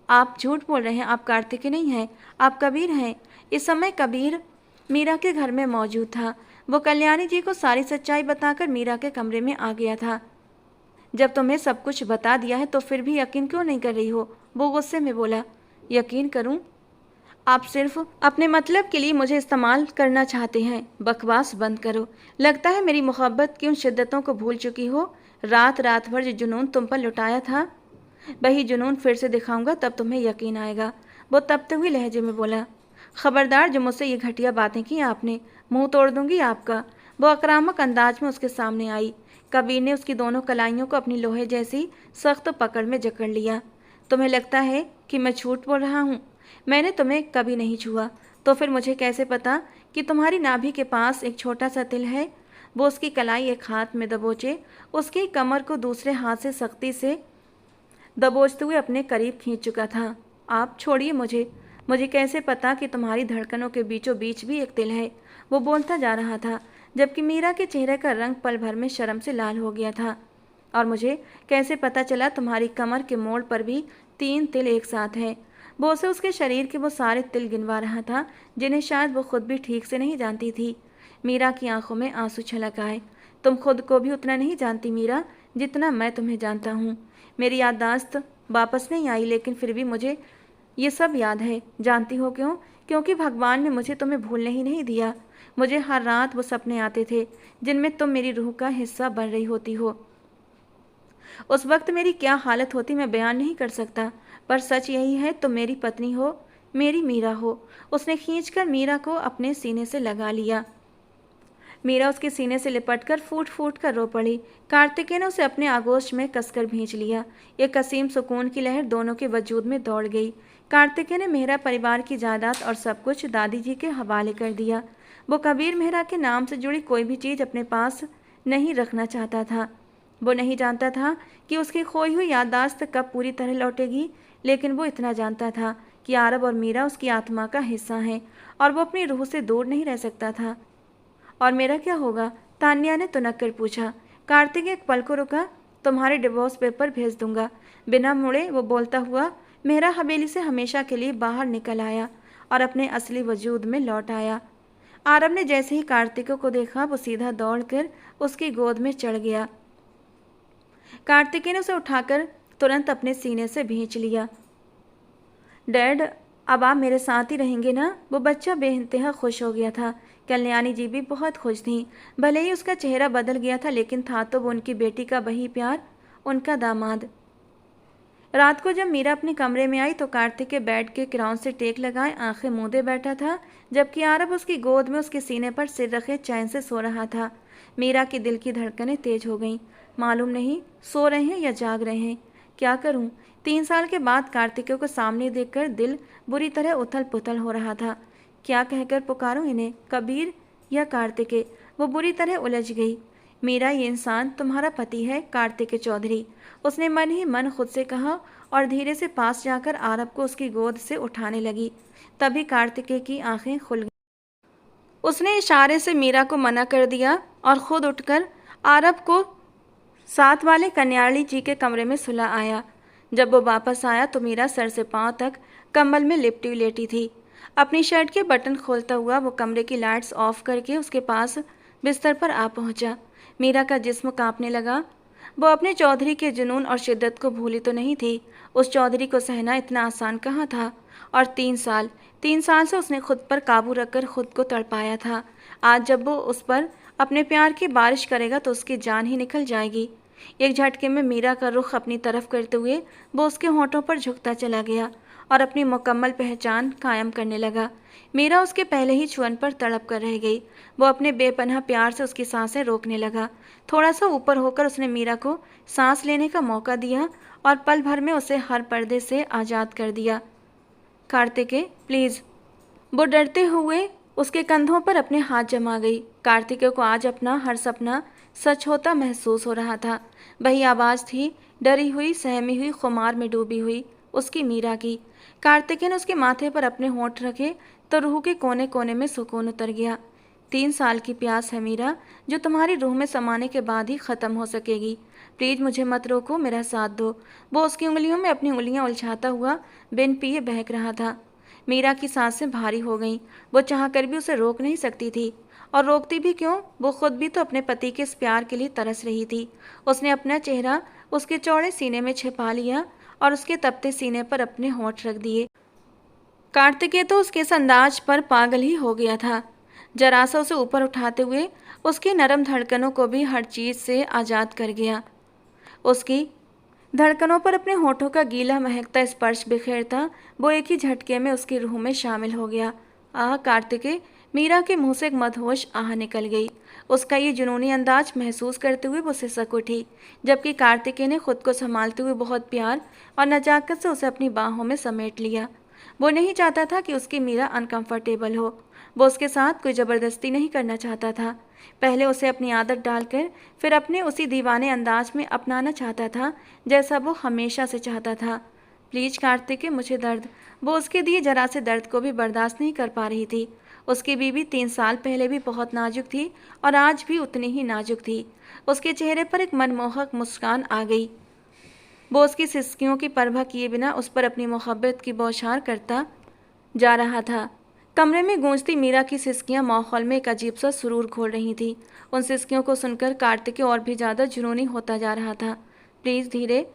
आप झूठ बोल रहे हैं, आप कार्तिकेय नहीं हैं, आप कबीर हैं। इस समय कबीर मीरा के घर में मौजूद था। वो कल्याणी जी को सारी सच्चाई बताकर मीरा के कमरे में आ गया था। जब तुम्हें सब कुछ बता दिया है तो फिर भी यकीन क्यों नहीं कर रही हो? वो गुस्से में बोला। यकीन करूं? आप सिर्फ अपने मतलब के लिए मुझे इस्तेमाल करना चाहते हैं। बकवास बंद करो। लगता है मेरी मोहब्बत की उन शिद्दतों को भूल चुकी हो। रात रात भर जो जुनून तुम पर लुटाया था, वही जुनून फिर से दिखाऊंगा, तब तुम्हें यकीन आएगा। वो तपते हुए लहजे में बोला। खबरदार, जो मुझसे ये घटिया बातें की आपने, मुंह तोड़ दूंगी आपका। वो आक्रामक अंदाज में उसके सामने आई। कबीर ने उसकी दोनों कलाइयों को अपनी लोहे जैसी सख्त पकड़ में जकड़ लिया। तुम्हें लगता है कि मैं झूठ बोल रहा हूँ? मैंने तुम्हें कभी नहीं छुआ, तो फिर मुझे कैसे पता कि तुम्हारी नाभि के पास एक छोटा सा तिल है? वो उसकी कलाई एक हाथ में दबोचे उसकी कमर को दूसरे हाथ से सख्ती से दबोचते हुए अपने करीब खींच चुका था। आप छोड़िए मुझे। मुझे कैसे पता कि तुम्हारी धड़कनों के बीचों बीच भी एक तिल है? वो बोलता जा रहा था, जबकि मीरा के चेहरे का रंग पल भर में शर्म से लाल हो गया था। और मुझे कैसे पता चला तुम्हारी कमर के मोड़ पर भी 3 तिल एक साथ हैं? वो उसे उसके शरीर के वो सारे तिल गिनवा रहा था जिन्हें शायद वो खुद भी ठीक से नहीं जानती थी। मीरा की आंखों में आंसू छलक आए। तुम खुद को भी उतना नहीं जानती मीरा, जितना मैं तुम्हें जानता हूँ। मेरी याददाश्त वापस नहीं आई, लेकिन फिर भी मुझे ये सब याद है। जानती हो क्यों? क्योंकि भगवान ने मुझे तुम्हें भूलने ही नहीं दिया। मुझे हर रात वो सपने आते थे जिनमें तुम मेरी रूह का हिस्सा बन रही होती हो। उस वक्त मेरी क्या हालत होती मैं बयान नहीं कर सकता, पर सच यही है, तुम मेरी पत्नी हो, मेरी मीरा हो। उसने खींचकर मीरा को अपने सीने से लगा लिया। मीरा उसके सीने से लिपटकर फूट फूट कर रो पड़ी। कार्तिकेय ने उसे अपने आगोश में कसकर भींच लिया। एक असीम सुकून की लहर दोनों के वजूद में दौड़ गई। कार्तिकेय ने मेहरा परिवार की जायदाद और सब कुछ दादी जी के हवाले कर दिया। वो कबीर मेहरा के नाम से जुड़ी कोई भी चीज़ अपने पास नहीं रखना चाहता था। वो नहीं जानता था कि उसकी खोई हुई याददाश्त कब पूरी तरह लौटेगी, लेकिन वो इतना जानता था कि आरब और मीरा उसकी आत्मा का हिस्सा हैं और वो अपनी रूह से दूर नहीं रह सकता था। और मेरा क्या होगा? तान्या ने तुनक कर पूछा। कार्तिक एक पल को रुका। तुम्हारे डिवोर्स पेपर भेज दूंगा। बिना मुड़े वो बोलता हुआ मेहरा हवेली से हमेशा के लिए बाहर निकल आया और अपने असली वजूद में लौट आया। आरब ने जैसे ही कार्तिक को देखा, वो सीधा दौड़कर उसकी गोद में चढ़ गया। कार्तिकेय ने उसे उठाकर तुरंत अपने सीने से भींच लिया। डैड, अब आप मेरे साथ ही रहेंगे ना? वो बच्चा बेइंतहा खुश हो गया था। कल्याणी जी भी बहुत खुश थीं। भले ही उसका चेहरा बदल गया था, लेकिन था तो वो उनकी बेटी का वही प्यार, उनका दामाद। रात को जब मीरा अपने कमरे में आई तो कार्तिकेय बेड के किराउन से टेक लगाए आंखें मूंदे बैठा था, जबकि आरब उसकी गोद में उसके सीने पर सिर रखे चैन से सो रहा था। मीरा की दिल की धड़कनें तेज हो गईं। मालूम नहीं सो रहे हैं या जाग रहे हैं। क्या करूं? 3 साल के बाद कार्तिकेय को सामने देखकर दिल बुरी तरह उथल पुथल हो रहा था। क्या कहकर पुकारूं इन्हें, कबीर या कार्तिकेय? वो बुरी तरह उलझ गई। मीरा, ये इंसान तुम्हारा पति है, कार्तिकेय चौधरी। उसने मन ही मन खुद से कहा और धीरे से पास जाकर आरब को उसकी गोद से उठाने लगी। तभी कार्तिकेय की आंखें खुल गईं। उसने इशारे से मीरा को मना कर दिया और खुद उठकर आरब को साथ वाले कन्याली जी के कमरे में सुला आया। जब वो वापस आया तो मीरा सर से पांव तक कंबल में लिपटी लेटी थी। अपनी शर्ट के बटन खोलता हुआ वो कमरे की लाइट्स ऑफ करके उसके पास बिस्तर पर आ पहुंचा। मीरा का जिस्म कांपने लगा। वो अपने चौधरी के जुनून और शिद्दत को भूली तो नहीं थी। उस चौधरी को सहना इतना आसान कहाँ था। और 3 साल से उसने खुद पर काबू रखकर खुद को तड़पाया था। आज जब वो उस पर अपने प्यार की बारिश करेगा तो उसकी जान ही निकल जाएगी। एक झटके में मीरा का रुख अपनी तरफ करते हुए वो उसके होंठों पर झुकता चला गया और अपनी मुकम्मल पहचान कायम करने लगा। मीरा उसके पहले ही छुअन पर तड़प कर रह गई। वो अपने बेपनाह प्यार से उसकी सांसें रोकने लगा। थोड़ा सा ऊपर होकर उसने मीरा को सांस लेने का मौका दिया और पल भर में उसे हर पर्दे से आज़ाद कर दिया। कार्तिकेय प्लीज़। वो डरते हुए उसके कंधों पर अपने हाथ जमा गई। कार्तिकेय को आज अपना हर सपना सच होता महसूस हो रहा था। वही आवाज़ थी, डरी हुई, सहमी हुई, खुमार में डूबी हुई, उसकी मीरा की। कार्तिकेय ने उसके माथे पर अपने होंठ रखे तो रूह के कोने कोने में सुकून उतर गया। 3 साल की प्यास है मीरा, जो तुम्हारी रूह में समाने के बाद ही ख़त्म हो सकेगी। प्लीज़ मुझे मत रोको, मेरा साथ दो। वो उसकी उंगलियों में अपनी उंगलियां उलझाता हुआ बिन पिए बहक रहा था। मीरा की सांसें भारी हो गईं। वो चाहकर भी उसे रोक नहीं सकती थी। और रोकती भी क्यों, वो खुद भी तो अपने पति के इस प्यार के लिए तरस रही थी। उसने अपना चेहरा उसके चौड़े सीने में छिपा लिया और उसके तपते सीने पर अपने होंठ रख दिए। कार्तिकेय तो उसके इस अंदाज पर पागल ही हो गया था। जरा सा उसे ऊपर उठाते हुए उसकी नरम धड़कनों को भी हर चीज़ से आज़ाद कर गया। उसकी धड़कनों पर अपने होठों का गीला महकता स्पर्श बिखेरता वो एक ही झटके में उसकी रूह में शामिल हो गया। आह कार्तिकेय। मीरा के मुंह से एक मदहोश आह निकल गई। उसका ये जुनूनी अंदाज महसूस करते हुए वो सिसक उठी, जबकि कार्तिकेय ने खुद को संभालते हुए बहुत प्यार और नजाकत से उसे अपनी बाहों में समेट लिया। वो नहीं चाहता था कि उसकी मीरा अनकंफर्टेबल हो। वो उसके साथ कोई ज़बरदस्ती नहीं करना चाहता था। पहले उसे अपनी आदत डालकर फिर अपने उसी दीवाने अंदाज में अपनाना चाहता था, जैसा वो हमेशा से चाहता था। प्लीज़ कार्तिकेय, मुझे दर्द। वो उसके दिए जरा से दर्द को भी बर्दाश्त नहीं कर पा रही थी। उसकी बीवी 3 साल पहले भी बहुत नाजुक थी और आज भी उतनी ही नाजुक थी। उसके चेहरे पर एक मनमोहक मुस्कान आ गई। वो उसकी सिसकियों की परवाह किए बिना उस पर अपनी मोहब्बत की बौछार करता जा रहा था। कमरे में गूंजती मीरा की सिसकियां माहौल में एक अजीब सा सुरूर घोल रही थी। उन सिसकियों को सुनकर कार्तिकेय और भी ज़्यादा जुनूनी होता जा रहा था। प्लीज़ धीरे,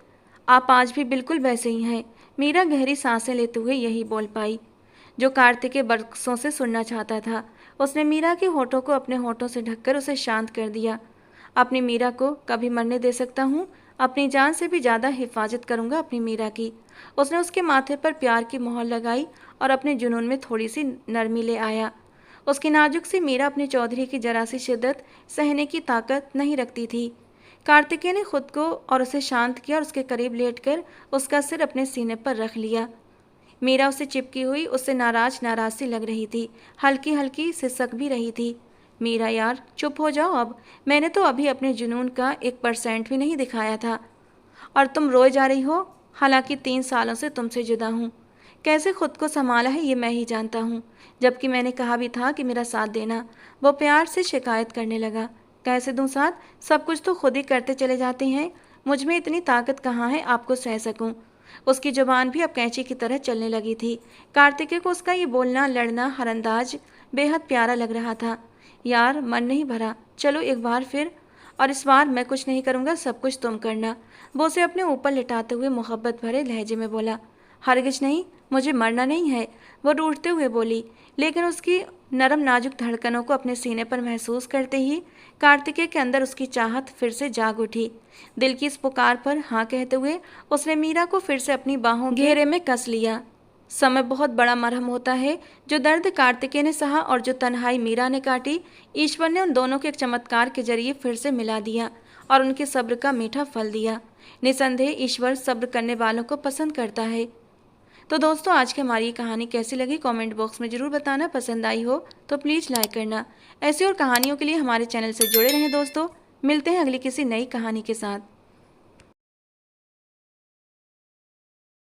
आप आज भी बिल्कुल वैसे ही हैं। मीरा गहरी सांसें लेते हुए यही बोल पाई जो कार्तिकेय बरसों से सुनना चाहता था। उसने मीरा के होठों को अपने होठों से ढककर उसे शांत कर दिया। अपनी मीरा को कभी मरने दे सकता हूँ, अपनी जान से भी ज़्यादा हिफाजत करूँगा अपनी मीरा की। उसने उसके माथे पर प्यार की मोहर लगाई और अपने जुनून में थोड़ी सी नरमी ले आया। उसकी नाजुक सी मीरा अपने चौधरी की जरा सी शिद्दत सहने की ताकत नहीं रखती थी। कार्तिकेय ने खुद को और उसे शांत किया और उसके करीब लेटकर उसका सिर अपने सीने पर रख लिया। मीरा उसे चिपकी हुई उससे नाराज सी लग रही थी, हल्की हल्की सिसक भी रही थी। मीरा यार चुप हो जाओ अब, मैंने तो अभी अपने जुनून का 1% भी नहीं दिखाया था और तुम रोए जा रही हो। हालांकि 3 सालों से तुमसे जुदा हूँ। कैसे खुद को संभाला है ये मैं ही जानता हूँ, जबकि मैंने कहा भी था कि मेरा साथ देना। वो प्यार से शिकायत करने लगा। कैसे दूँ साथ, सब कुछ तो खुद ही करते चले जाते हैं। मुझ में इतनी ताकत कहाँ है आपको सह सकूँ। उसकी जुबान भी अब कैंची की तरह चलने लगी थी। कार्तिकेय को उसका ये बोलना, लड़ना, हर अंदाज बेहद प्यारा लग रहा था। यार मन नहीं भरा, चलो एक बार फिर, और इस बार मैं कुछ नहीं करूँगा, सब कुछ तुम करना। वो उसे अपने ऊपर लिटाते हुए मोहब्बत भरे लहजे में बोला। हरगिज नहीं, मुझे मरना नहीं है, वो रूठते हुए बोली। लेकिन उसकी नरम नाजुक धड़कनों को अपने सीने पर महसूस करते ही कार्तिकेय के अंदर उसकी चाहत फिर से जाग उठी। दिल की इस पुकार पर हाँ कहते हुए उसने मीरा को फिर से अपनी बाहों घेरे में कस लिया। समय बहुत बड़ा मरहम होता है। जो दर्द कार्तिकेय ने सहा और जो तन्हाई मीरा ने काटी, ईश्वर ने उन दोनों के एक चमत्कार के जरिए फिर से मिला दिया और उनके सब्र का मीठा फल दिया। निसंदेह ईश्वर सब्र करने वालों को पसंद करता है। तो दोस्तों, आज की हमारी ये कहानी कैसी लगी कमेंट बॉक्स में ज़रूर बताना। पसंद आई हो तो प्लीज़ लाइक करना। ऐसी और कहानियों के लिए हमारे चैनल से जुड़े रहें दोस्तों। मिलते हैं अगली किसी नई कहानी के साथ।